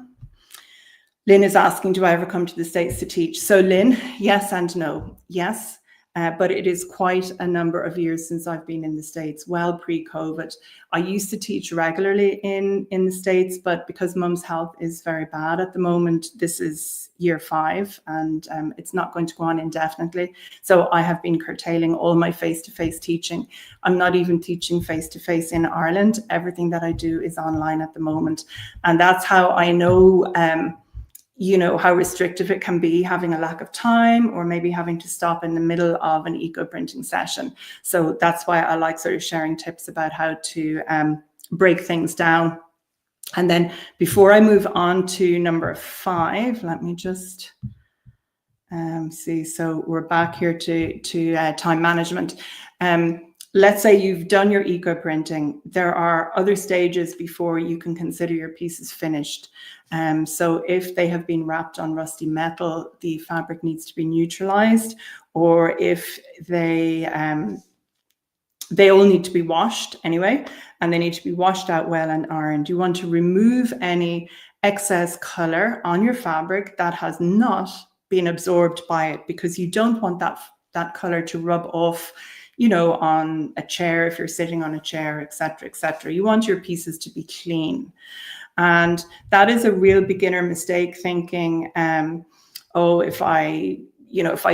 Lynn is asking, do I ever come to the States to teach? So Lynn, yes and no. Yes, but it is quite a number of years since I've been in the States, well pre-COVID. I used to teach regularly in the States, but because Mum's health is very bad at the moment, this is year 5 and it's not going to go on indefinitely. So I have been curtailing all my face-to-face teaching. I'm not even teaching face-to-face in Ireland. Everything that I do is online at the moment. And that's how I know how restrictive it can be, having a lack of time or maybe having to stop in the middle of an eco printing session. So that's why I like sort of sharing tips about how to break things down. And then before I move on to number 5, let me just see. So we're back here to time management. Let's say you've done your eco printing. There are other stages before you can consider your pieces finished. So if they have been wrapped on rusty metal, the fabric needs to be neutralized, or if they all need to be washed anyway, and they need to be washed out well and ironed. You want to remove any excess color on your fabric that has not been absorbed by it, because you don't want that color to rub off on a chair, if you're sitting on a chair, etc., etc. You want your pieces to be clean. And that is a real beginner mistake, thinking, if I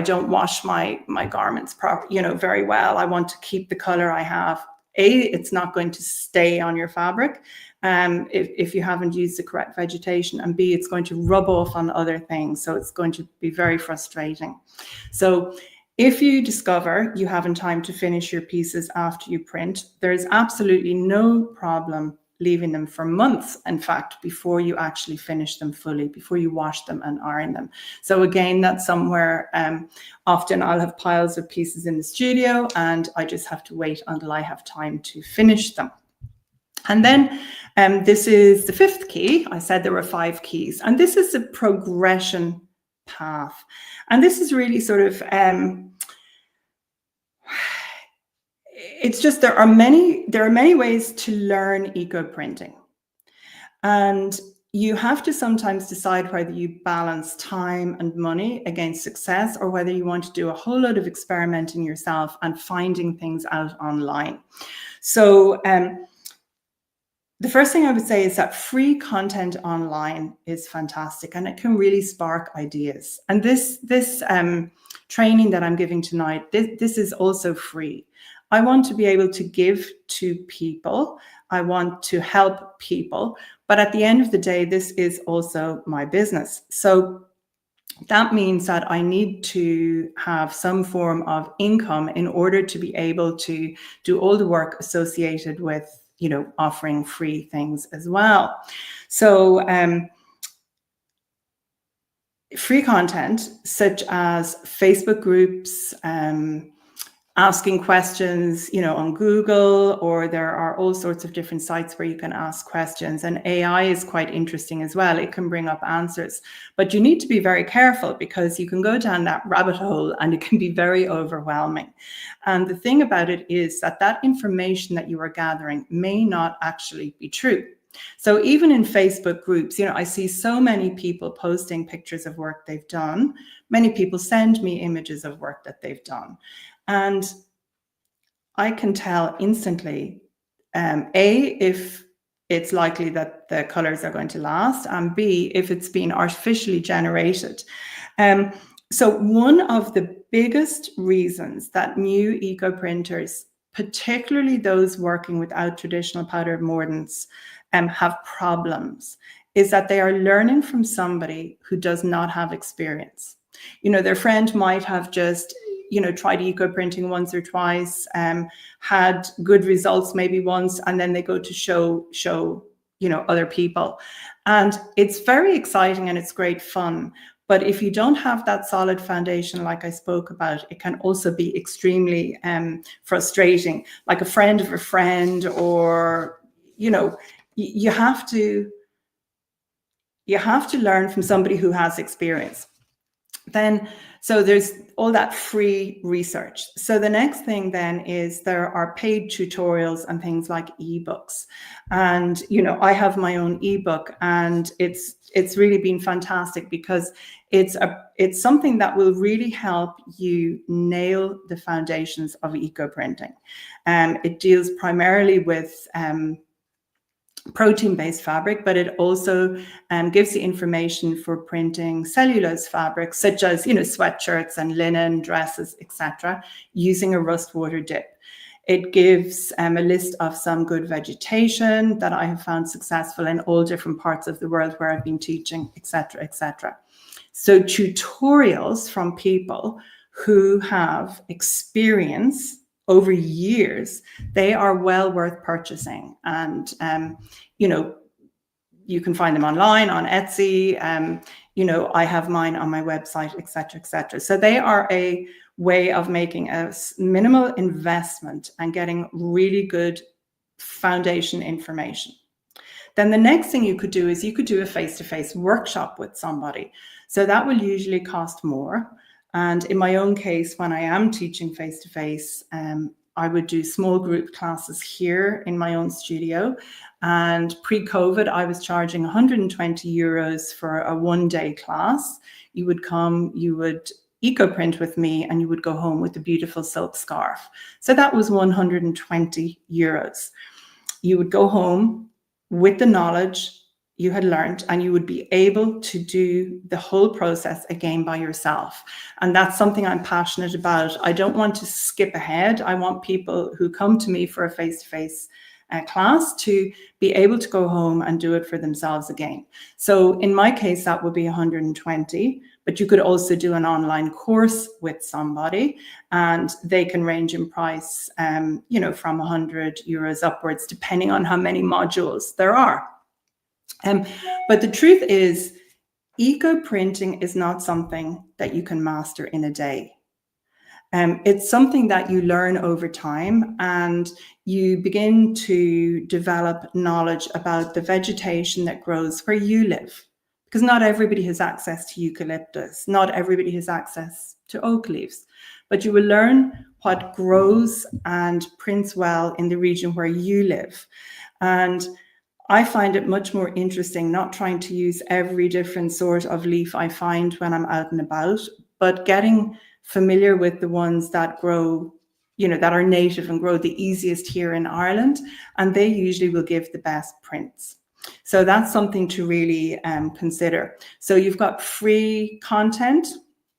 don't wash my garments very well, I want to keep the color I have. It's not going to stay on your fabric if you haven't used the correct vegetation, and B, it's going to rub off on other things. So it's going to be very frustrating. So if you discover you haven't time to finish your pieces after you print, there's absolutely no problem leaving them for months, in fact, before you actually finish them fully, before you wash them and iron them. So again, that's somewhere, often I'll have piles of pieces in the studio and I just have to wait until I have time to finish them. And then this is the 5th key. I said there were 5 keys, and this is a progression path. And this is really sort of, it's just there are many ways to learn eco printing, and you have to sometimes decide whether you balance time and money against success, or whether you want to do a whole lot of experimenting yourself and finding things out online. So the first thing I would say is that free content online is fantastic, and it can really spark ideas. And this training that I'm giving tonight, this is also free. I want to be able to give to people. I want to help people. But at the end of the day, this is also my business. So that means that I need to have some form of income in order to be able to do all the work associated with offering free things as well. So free content such as Facebook groups, asking questions, on Google, or there are all sorts of different sites where you can ask questions. And AI is quite interesting as well. It can bring up answers, but you need to be very careful because you can go down that rabbit hole and it can be very overwhelming. And the thing about it is that information that you are gathering may not actually be true. So even in Facebook groups, I see so many people posting pictures of work they've done. Many people send me images of work that they've done. And I can tell instantly, A, if it's likely that the colors are going to last, and B, if it's been artificially generated. So one of the biggest reasons that new eco printers, particularly those working without traditional powdered mordants, have problems is that they are learning from somebody who does not have experience. Their friend might have just tried eco printing once or twice, had good results maybe once, and then they go to show other people. And it's very exciting and it's great fun. But if you don't have that solid foundation, like I spoke about, it can also be extremely frustrating, like a friend of a friend, or, you have to learn from somebody who has experience. So there's all that free research. So the next thing then is there are paid tutorials and things like ebooks. And, I have my own ebook, and it's really been fantastic because it's something that will really help you nail the foundations of eco printing. It deals primarily with protein-based fabric, but it also gives the information for printing cellulose fabrics, such as sweatshirts and linen, dresses, etc., using a rust water dip. It gives a list of some good vegetation that I have found successful in all different parts of the world where I've been teaching, etc., etc. So tutorials from people who have experience over years, they are well worth purchasing. And, you can find them online on Etsy. I have mine on my website, etc., etc. So they are a way of making a minimal investment and getting really good foundation information. Then the next thing you could do is you could do a face-to-face workshop with somebody. So that will usually cost more. And in my own case, when I am teaching face-to-face, I would do small group classes here in my own studio. And pre-COVID, I was charging 120 euros for a one-day class. You would come, you would eco-print with me, and you would go home with a beautiful silk scarf. So that was 120 euros. You would go home with the knowledge you had learned, and you would be able to do the whole process again by yourself. And that's something I'm passionate about. I don't want to skip ahead. I want people who come to me for a face-to-face class to be able to go home and do it for themselves again. So in my case, that would be 120, but you could also do an online course with somebody, and they can range in price, from 100 euros upwards, depending on how many modules there are. But the truth is, eco printing is not something that you can master in a day. It's something that you learn over time, and you begin to develop knowledge about the vegetation that grows where you live. Because not everybody has access to eucalyptus, not everybody has access to oak leaves, but you will learn what grows and prints well in the region where you live. And I find it much more interesting not trying to use every different sort of leaf I find when I'm out and about, but getting familiar with the ones that grow, that are native and grow the easiest here in Ireland, and they usually will give the best prints. So that's something to really consider. So you've got free content.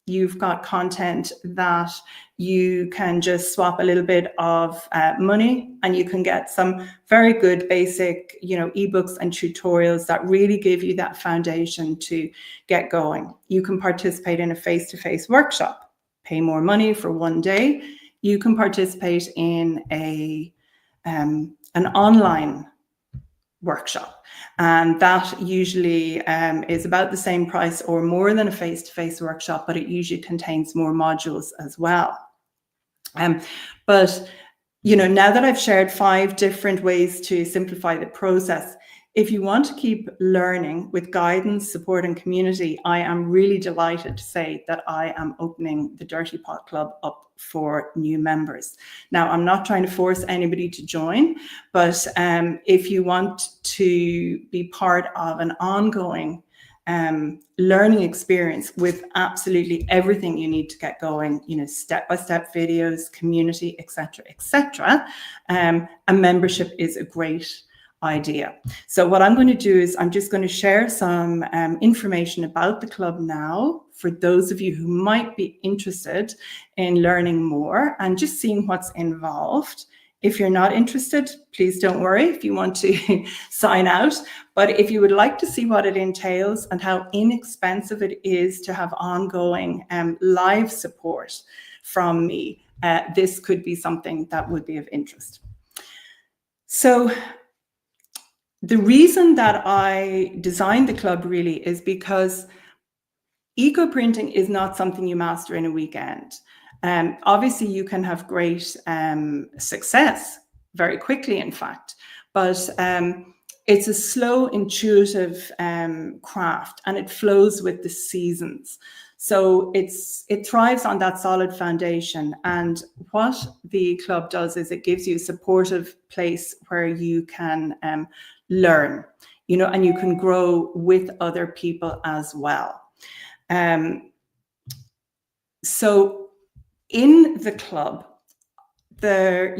You've got content that you can just swap a little bit of money, and you can get some very good basic, ebooks and tutorials that really give you that foundation to get going. You can participate in a face-to-face workshop, pay more money for one day. You can participate in an online workshop, and that usually is about the same price or more than a face-to-face workshop, but it usually contains more modules as well. But, now that I've shared 5 different ways to simplify the process, if you want to keep learning with guidance, support, and community, I am really delighted to say that I am opening the Dirty Pot Club up for new members. Now, I'm not trying to force anybody to join, but if you want to be part of an ongoing learning experience with absolutely everything you need to get going, step-by-step videos, community, etc., a membership is a great idea. So what I'm going to do is I'm just going to share some information about the club now for those of you who might be interested in learning more and just seeing what's involved. If you're not interested, please don't worry if you want to sign out. But if you would like to see what it entails and how inexpensive it is to have ongoing live support from me, this could be something that would be of interest. So the reason that I designed the club really is because eco-printing is not something you master in a weekend. Obviously, you can have great success very quickly, in fact, but it's a slow, intuitive craft, and it flows with the seasons. So it thrives on that solid foundation. And what the club does is it gives you a supportive place where you can learn, and you can grow with other people as well. So in the club, the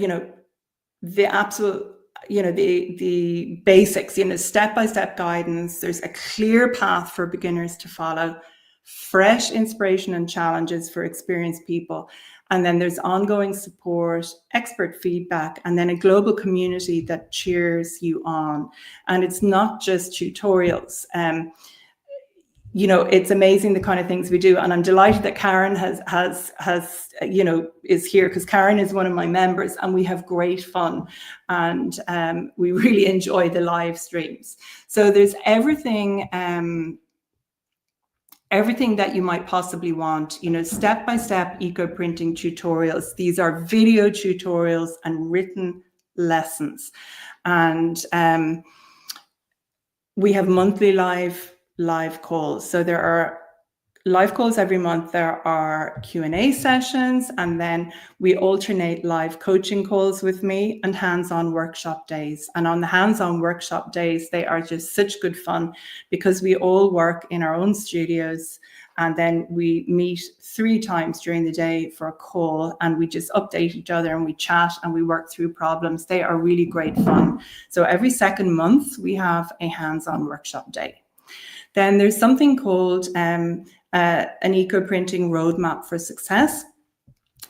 absolute, the basics, step-by-step guidance. There's a clear path for beginners to follow, fresh inspiration and challenges for experienced people. And then there's ongoing support, expert feedback, and then a global community that cheers you on. And it's not just tutorials. It's amazing the kind of things we do. And I'm delighted that Karen is here, because Karen is one of my members and we have great fun and we really enjoy the live streams. So there's everything that you might possibly want, step-by-step eco-printing tutorials. These are video tutorials and written lessons. And we have monthly live calls. So there are live calls every month. There are Q&A sessions, and then we alternate live coaching calls with me and hands-on workshop days. And on the hands-on workshop days, they are just such good fun because we all work in our own studios, and then we meet 3 times during the day for a call, and we just update each other and we chat and we work through problems. They are really great fun. So every second month, we have a hands-on workshop day. Then there's something called an eco-printing roadmap for success.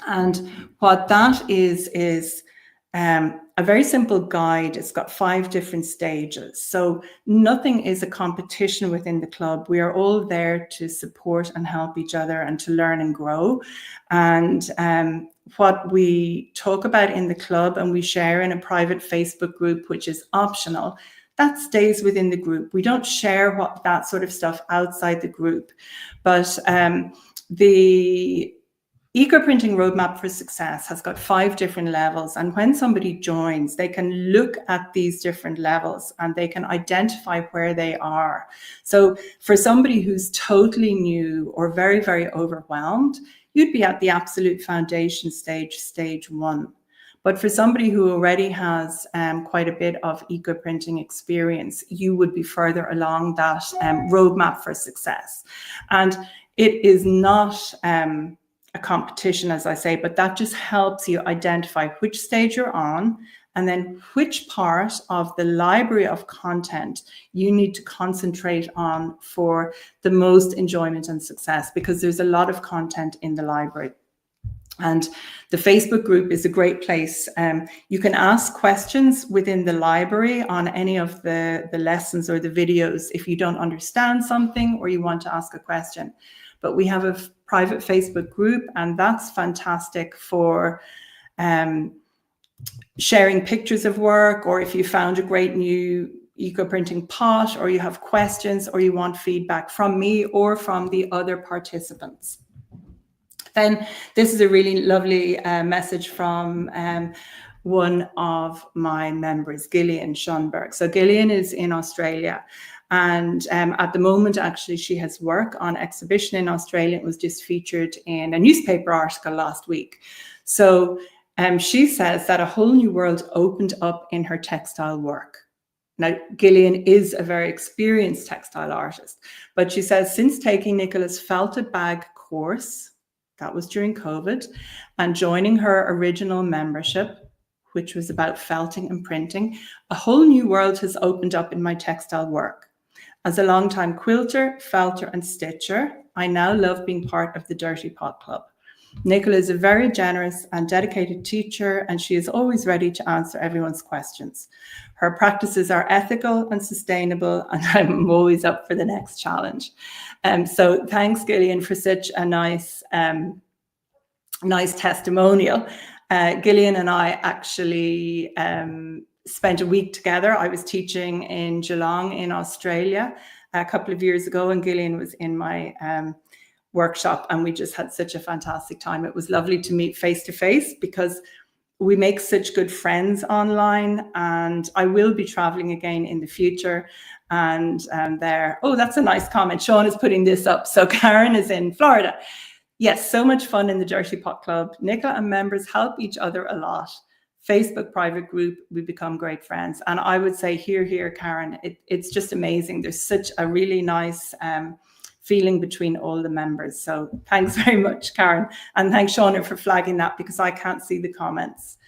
And what that is a very simple guide. It's got 5 different stages. So nothing is a competition within the club. We are all there to support and help each other and to learn and grow. And what we talk about in the club and we share in a private Facebook group, which is optional, that stays within the group. We don't share that sort of stuff outside the group. But the eco-printing roadmap for success has got 5 different levels. And when somebody joins, they can look at these different levels and they can identify where they are. So for somebody who's totally new or very, very overwhelmed, you'd be at the absolute foundation stage, stage 1. But for somebody who already has quite a bit of eco-printing experience, you would be further along that roadmap for success. And it is not a competition, as I say, but that just helps you identify which stage you're on and then which part of the library of content you need to concentrate on for the most enjoyment and success, because there's a lot of content in the library. And the Facebook group is a great place. You can ask questions within the library on any of the lessons or the videos if you don't understand something or you want to ask a question. But we have a private Facebook group, and that's fantastic for sharing pictures of work, or if you found a great new eco-printing pot, or you have questions, or you want feedback from me or from the other participants. Then this is a really lovely message from one of my members, Gillian Schonberg. So Gillian is in Australia, and at the moment, actually, she has work on exhibition in Australia. It was just featured in a newspaper article last week. So she says that a whole new world opened up in her textile work. Now, Gillian is a very experienced textile artist, but she says since taking Nicola's felted bag course, that was during COVID, and joining her original membership, which was about felting and printing, a whole new world has opened up in my textile work. As a longtime quilter, felter, and stitcher, I now love being part of the Dirty Pot Club. Nicola is a very generous and dedicated teacher, and she is always ready to answer everyone's questions. Her practices are ethical and sustainable, and I'm always up for the next challenge. So thanks, Gillian, for such a nice testimonial. Gillian and I actually spent a week together. I was teaching in Geelong in Australia a couple of years ago, and Gillian was in my workshop, and we just had such a fantastic time. It was lovely to meet face to face because we make such good friends online, and I will be traveling again in the future. And that's a nice comment. Sean is putting this up. So Karen is in Florida. Yes, so much fun in the Dirty Pot Club. Nicola and members help each other a lot. Facebook private group, we become great friends. And I would say here, Karen, it's just amazing. There's such a really nice feeling between all the members. So thanks very much, Karen. And thanks, Shauna, for flagging that because I can't see the comments.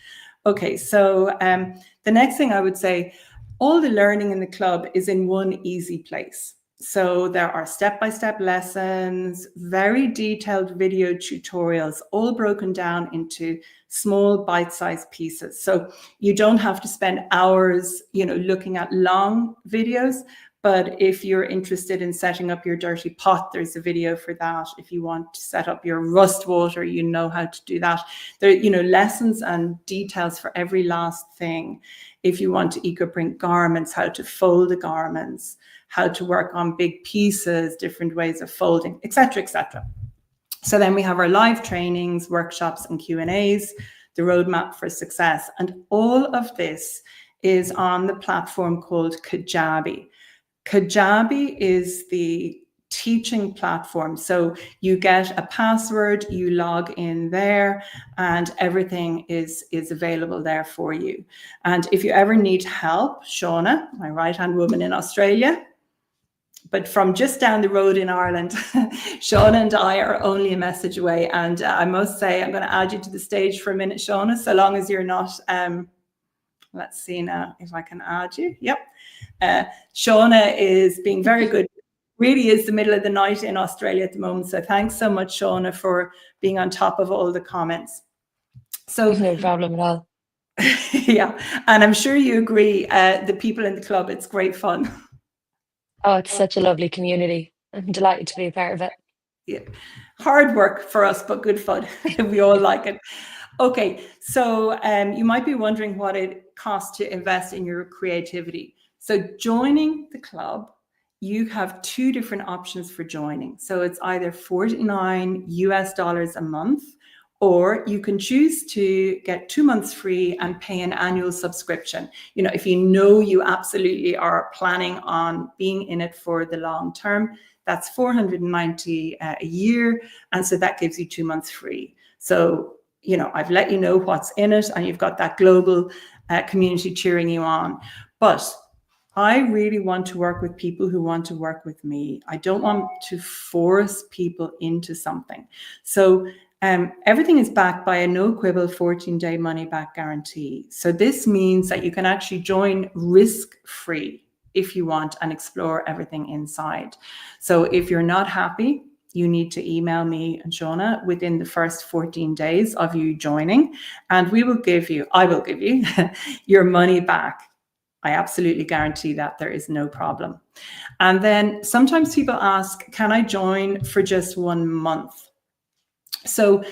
Okay, so the next thing I would say, all the learning in the club is in one easy place. So there are step-by-step lessons, very detailed video tutorials, all broken down into small bite-sized pieces. So you don't have to spend hours, looking at long videos. But if you're interested in setting up your dirty pot, there's a video for that. If you want to set up your rust water, you know how to do that. There are, lessons and details for every last thing. If you want to eco-print garments, how to fold the garments, how to work on big pieces, different ways of folding, etc., etc. So then we have our live trainings, workshops, and Q&As, the roadmap for success. And all of this is on the platform called Kajabi. Kajabi is the teaching platform. So you get a password, you log in there, and everything is available there for you. And if you ever need help, Shauna, my right-hand woman in Australia, but from just down the road in Ireland, Shauna and I are only a message away. And I must say, I'm going to add you to the stage for a minute, Shauna, so long as you're not... let's see now if I can add you. Yep. Shauna is being very good. Really is the middle of the night in Australia at the moment. So thanks so much, Shauna, for being on top of all the comments. So no problem at all. Yeah. And I'm sure you agree, the people in the club, it's great fun. Oh, it's such a lovely community. I'm delighted to be a part of it. Yeah. Hard work for us, but good fun. We all like it. Okay, so you might be wondering what it costs to invest in your creativity. So joining the club, you have two different options for joining. So it's either $49 a month, or you can choose to get 2 months free and pay an annual subscription. If you absolutely are planning on being in it for the long term, that's $490 a year. And so that gives you 2 months free. So I've let you know what's in it, and you've got that global community cheering you on. But I really want to work with people who want to work with me. I don't want to force people into something. So everything is backed by a no-quibble 14-day money-back guarantee. So this means that you can actually join risk-free if you want and explore everything inside. So if you're not happy, you need to email me and Shauna within the first 14 days of you joining, and I will give you your money back. I absolutely guarantee that. There is no problem. And then sometimes people ask, can I join for just 1 month? So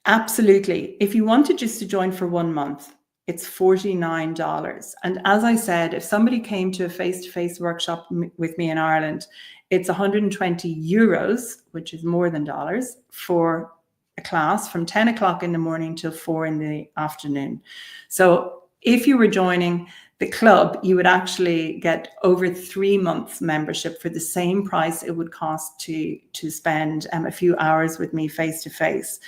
absolutely. If you wanted just to join for 1 month, it's $49. And as I said, if somebody came to a face-to-face workshop with me in Ireland, it's 120 euros, which is more than dollars, for a class from 10 o'clock in the morning till 4 in the afternoon. So if you were joining the club, you would actually get over 3 months membership for the same price it would cost to spend a few hours with me face to face.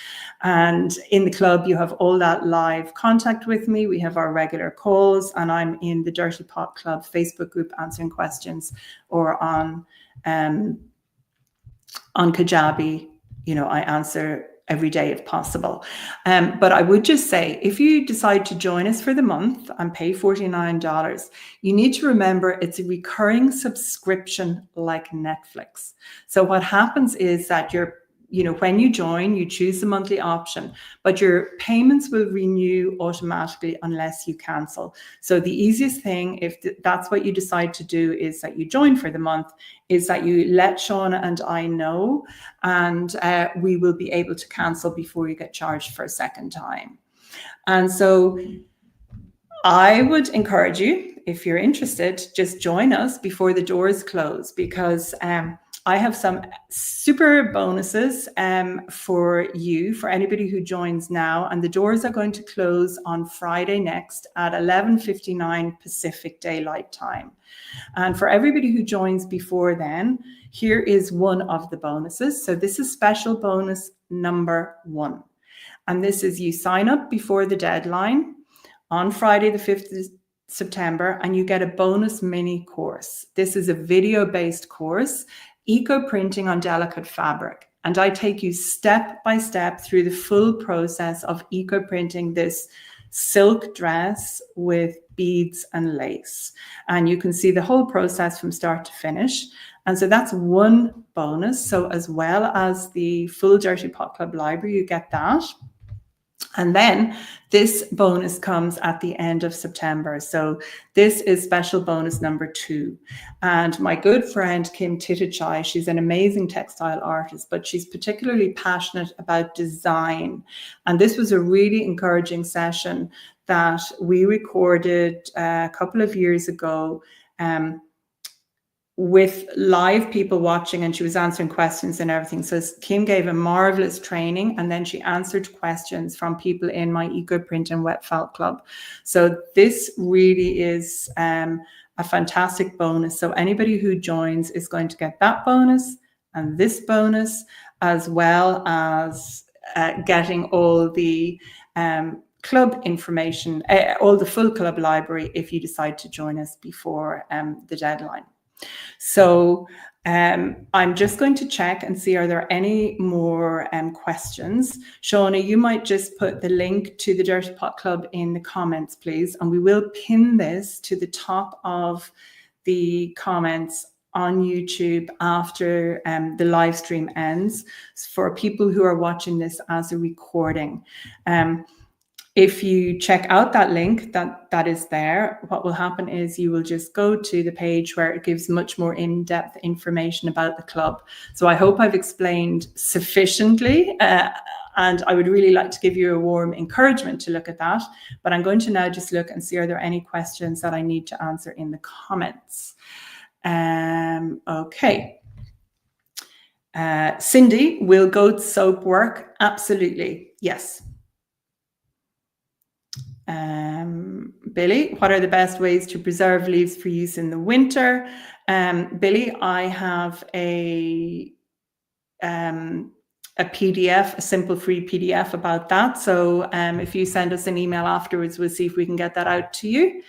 And in the club, you have all that live contact with me. We have our regular calls, and I'm in the Dirty Pot Club Facebook group answering questions, or on Kajabi. You know, I answer every day if possible. But I would just say, if you decide to join us for the month and pay $49, you need to remember it's a recurring subscription like Netflix. So what happens is that when you join, you choose the monthly option, but your payments will renew automatically unless you cancel. So the easiest thing, if that's what you decide to do, is that you join for the month, is that you let Shauna and I know, and we will be able to cancel before you get charged for a second time. And so I would encourage you, if you're interested, just join us before the doors close, because I have some super bonuses for you, for anybody who joins now. And the doors are going to close on Friday next at 11:59 Pacific Daylight Time. And for everybody who joins before then, here is one of the bonuses. So this is special bonus number 1. And this is, you sign up before the deadline on Friday the 5th of September, and you get a bonus mini course. This is a video-based course, Eco Printing on Delicate Fabric. And I take you step by step through the full process of eco printing this silk dress with beads and lace. And you can see the whole process from start to finish. And so that's one bonus. So as well as the full Dirty Pot Club library, you get that. And then this bonus comes at the end of September. So this is special bonus number 2. And my good friend, Kim Titichai, she's an amazing textile artist, but she's particularly passionate about design. And this was a really encouraging session that we recorded a couple of years ago, with live people watching, and she was answering questions and everything. So Kim gave a marvelous training, and then she answered questions from people in my Eco Print and Wet Felt Club. So this really is a fantastic bonus. So anybody who joins is going to get that bonus and this bonus, as well as getting all the club information, all the full club library, if you decide to join us before the deadline. So I'm just going to check and see, are there any more questions? Shauna, you might just put the link to the Dirty Pot Club in the comments, please. And we will pin this to the top of the comments on YouTube after the live stream ends, for people who are watching this as a recording. If you check out that link that is there, what will happen is you will just go to the page where it gives much more in-depth information about the club. So I hope I've explained sufficiently, and I would really like to give you a warm encouragement to look at that. But I'm going to now just look and see, are there any questions that I need to answer in the comments? Okay. Cindy, will goat soap work? Absolutely, yes. Billy, what are the best ways to preserve leaves for use in the winter? Billy, I have a PDF, a simple free PDF about that. So if you send us an email afterwards, we'll see if we can get that out to you.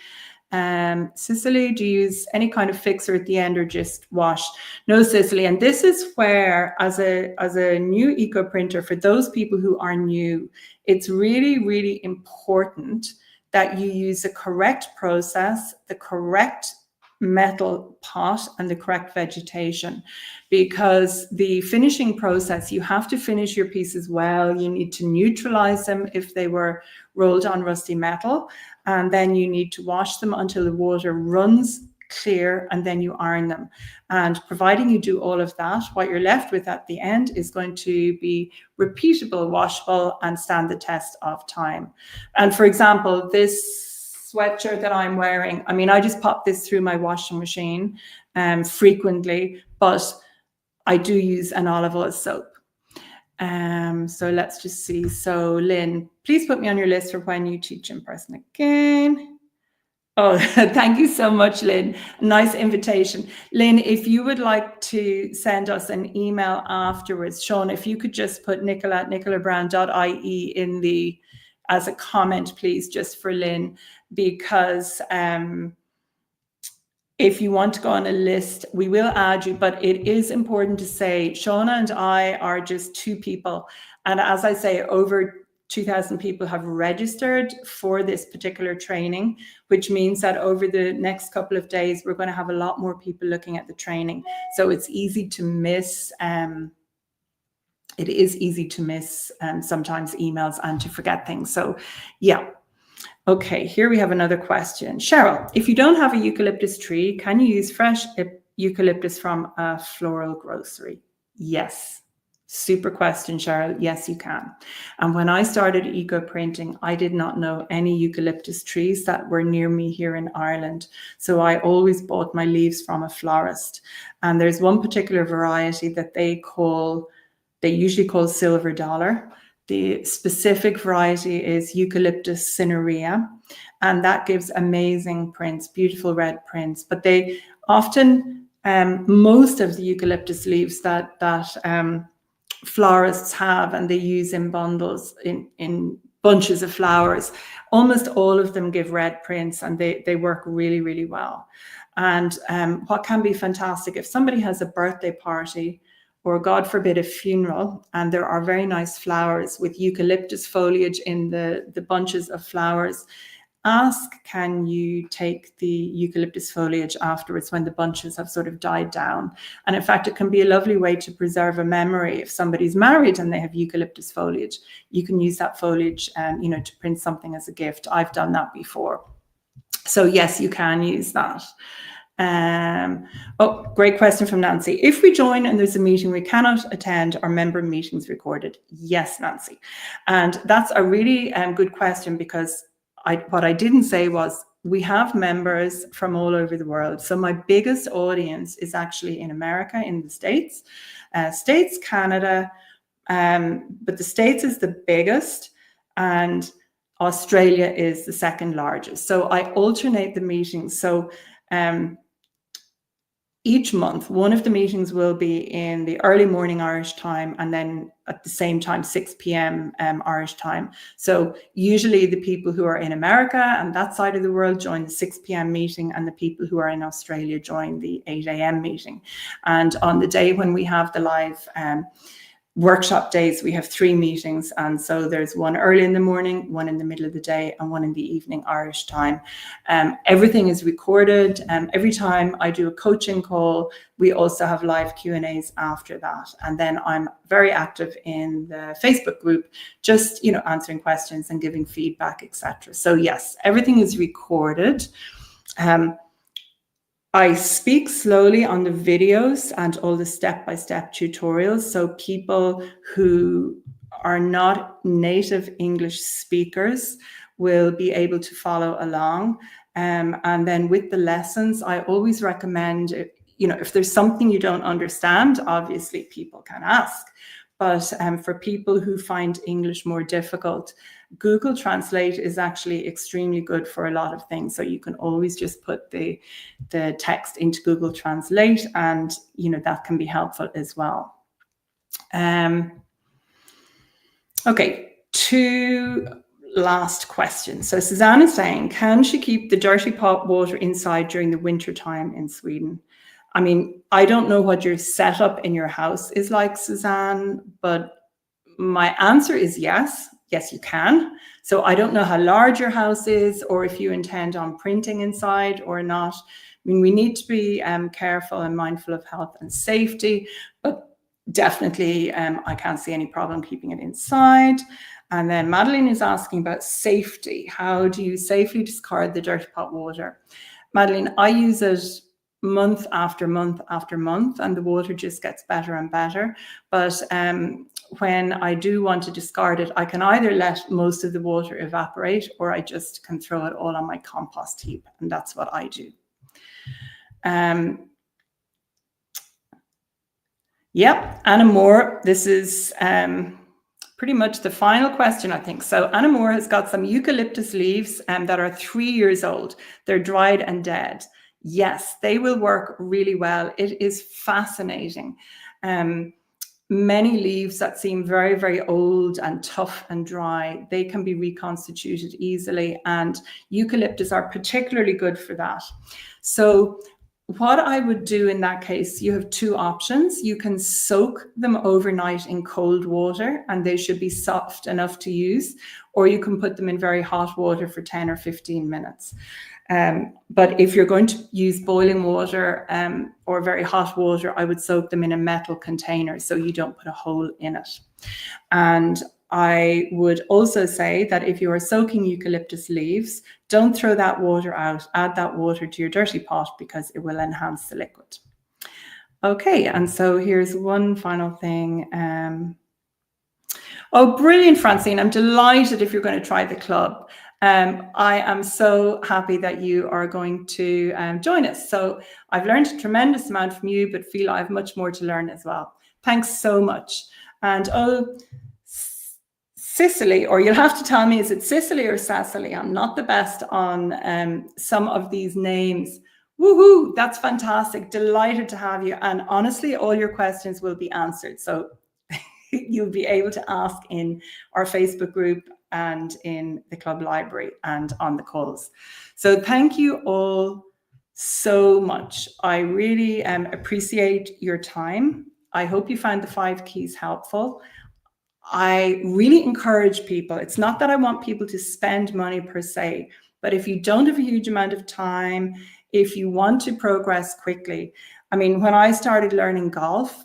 Cicely, do you use any kind of fixer at the end or just wash? No, Cicely. And this is where, as a new eco printer, for those people who are new, it's really, really important that you use the correct process, the correct metal pot, and the correct vegetation, because the finishing process, you have to finish your pieces well. You need to neutralize them if they were rolled on rusty metal, and then you need to wash them until the water runs clear, and then you iron them. And providing you do all of that, what you're left with at the end is going to be repeatable, washable, and stand the test of time. And for example, this sweatshirt that I'm wearing, I mean, I just pop this through my washing machine frequently, but I do use an olive oil soap. So let's just see. So Lynn, please put me on your list for when you teach in person again. Oh, thank you so much, Lynn. Nice invitation. Lynn, if you would like to send us an email afterwards, Sean, if you could just put Nicola at nicolabrand.ie in the as a comment, please, just for Lynn, because if you want to go on a list, we will add you, but it is important to say Shauna and I are just two people. And as I say, over 2,000 people have registered for this particular training, which means that over the next couple of days, we're going to have a lot more people looking at the training. So it's easy to miss. It is easy to miss sometimes emails and to forget things. So yeah. Okay, here we have another question. Cheryl, if you don't have a eucalyptus tree, can you use fresh eucalyptus from a floral grocery? Yes. Super question, Cheryl. Yes, you can. And when I started eco printing, I did not know any eucalyptus trees that were near me here in Ireland. So I always bought my leaves from a florist. And there's one particular variety that they usually call silver dollar. The specific variety is Eucalyptus cinerea, and that gives amazing prints, beautiful red prints. But they often, most of the eucalyptus leaves that florists have and they use in bundles, in bunches of flowers, almost all of them give red prints, and they work really, really well. And what can be fantastic, if somebody has a birthday party, or God forbid, a funeral, and there are very nice flowers with eucalyptus foliage in the bunches of flowers, ask, can you take the eucalyptus foliage afterwards when the bunches have sort of died down? And in fact, it can be a lovely way to preserve a memory. If somebody's married and they have eucalyptus foliage, you can use that foliage to print something as a gift. I've done that before. So yes, you can use that. Great question from Nancy. If we join and there's a meeting we cannot attend, are member meetings recorded? Yes, Nancy. And that's a really good question, because what I didn't say was we have members from all over the world. So my biggest audience is actually in America, in the States, Canada, but the States is the biggest, and Australia is the second largest. So I alternate the meetings. So each month, one of the meetings will be in the early morning Irish time, and then at the same time, 6 p.m. Irish time. So usually the people who are in America and that side of the world join the 6 p.m. meeting, and the people who are in Australia join the 8 a.m. meeting. And on the day when we have the live workshop days, we have 3 meetings, and so there's one early in the morning, one in the middle of the day, and one in the evening Irish time. Everything is recorded, and every time I do a coaching call, we also have live Q&As after that. And then I'm very active in the Facebook group, just answering questions and giving feedback, etc. So yes, everything is recorded. I speak slowly on the videos and all the step-by-step tutorials, so people who are not native English speakers will be able to follow along. And then with the lessons, I always recommend, if there's something you don't understand, obviously people can ask. But for people who find English more difficult, Google Translate is actually extremely good for a lot of things. So you can always just put the text into Google Translate, and that can be helpful as well. Okay, 2 last questions. So Suzanne is saying, can she keep the dirty pot water inside during the winter time in Sweden? I mean, I don't know what your setup in your house is like, Suzanne, but my answer is yes. Yes, you can. So I don't know how large your house is, or if you intend on printing inside or not. I mean, we need to be careful and mindful of health and safety, but definitely I can't see any problem keeping it inside. And then Madeline is asking about safety. How do you safely discard the dirty pot water? Madeline, I use it month after month after month, and the water just gets better and better. But when I do want to discard it, I can either let most of the water evaporate, or I just can throw it all on my compost heap, and that's what I do. Yep, Anna Moore, this is pretty much the final question, I think. So Anna Moore has got some eucalyptus leaves that are 3 years old. They're dried and dead. Yes, they will work really well. It is fascinating. Many leaves that seem very, very old and tough and dry, they can be reconstituted easily, and eucalyptus are particularly good for that. So what I would do in that case, you have two options. You can soak them overnight in cold water and they should be soft enough to use, or you can put them in very hot water for 10 or 15 minutes. But if you're going to use boiling water or very hot water, I would soak them in a metal container so you don't put a hole in it. And I would also say that if you are soaking eucalyptus leaves, don't throw that water out. Add that water to your dirty pot because it will enhance the liquid. Okay, and so here's one final thing. Oh, brilliant, Francine. I'm delighted if you're going to try the club. I am so happy that you are going to join us. So I've learned a tremendous amount from you, but feel I have much more to learn as well. Thanks so much. And oh, Cicely, or you'll have to tell me, is it Cicely or Cecily? I'm not the best on some of these names. Woohoo, that's fantastic. Delighted to have you. And honestly, all your questions will be answered. So you'll be able to ask in our Facebook group and in the club library and on the calls. So thank you all so much. I really appreciate your time. I hope you found the 5 keys helpful. I really encourage people. It's not that I want people to spend money per se, but if you don't have a huge amount of time, if you want to progress quickly. I mean, when I started learning golf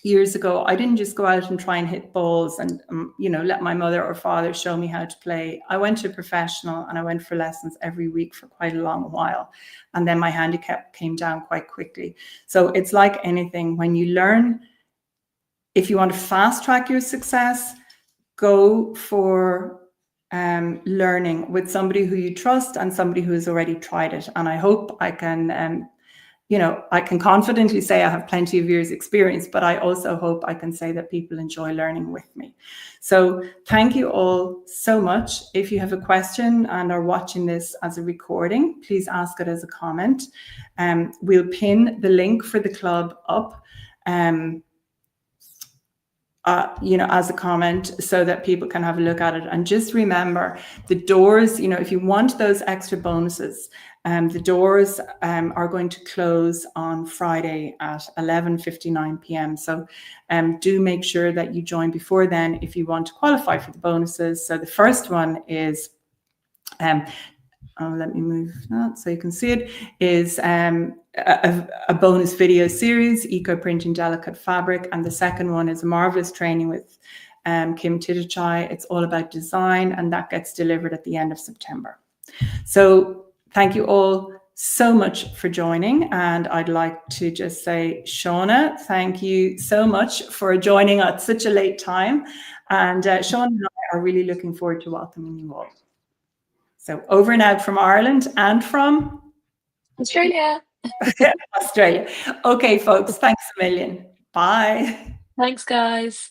years ago, I didn't just go out and try and hit balls and, let my mother or father show me how to play. I went to a professional and I went for lessons every week for quite a long while. And then my handicap came down quite quickly. So it's like anything. When you learn, if you want to fast track your success, go for learning with somebody who you trust and somebody who has already tried it. And I hope I can, I can confidently say I have plenty of years experience, but I also hope I can say that people enjoy learning with me. So thank you all so much. If you have a question and are watching this as a recording, please ask it as a comment. We'll pin the link for the club up as a comment so that people can have a look at it. And just remember, the doors, if you want those extra bonuses, the doors are going to close on Friday at 11:59 p.m. So do make sure that you join before then if you want to qualify for the bonuses. So the first one is, let me move that so you can see it, is a bonus video series, Eco Printing Delicate Fabric. And the second one is a marvelous training with Kim Titichai. It's all about design, and that gets delivered at the end of September. So thank you all so much for joining. And I'd like to just say, Shauna, thank you so much for joining at such a late time. And Shauna and I are really looking forward to welcoming you all. So over and out from Ireland and from Australia. Australia. Okay, folks, thanks a million. Bye. Thanks, guys.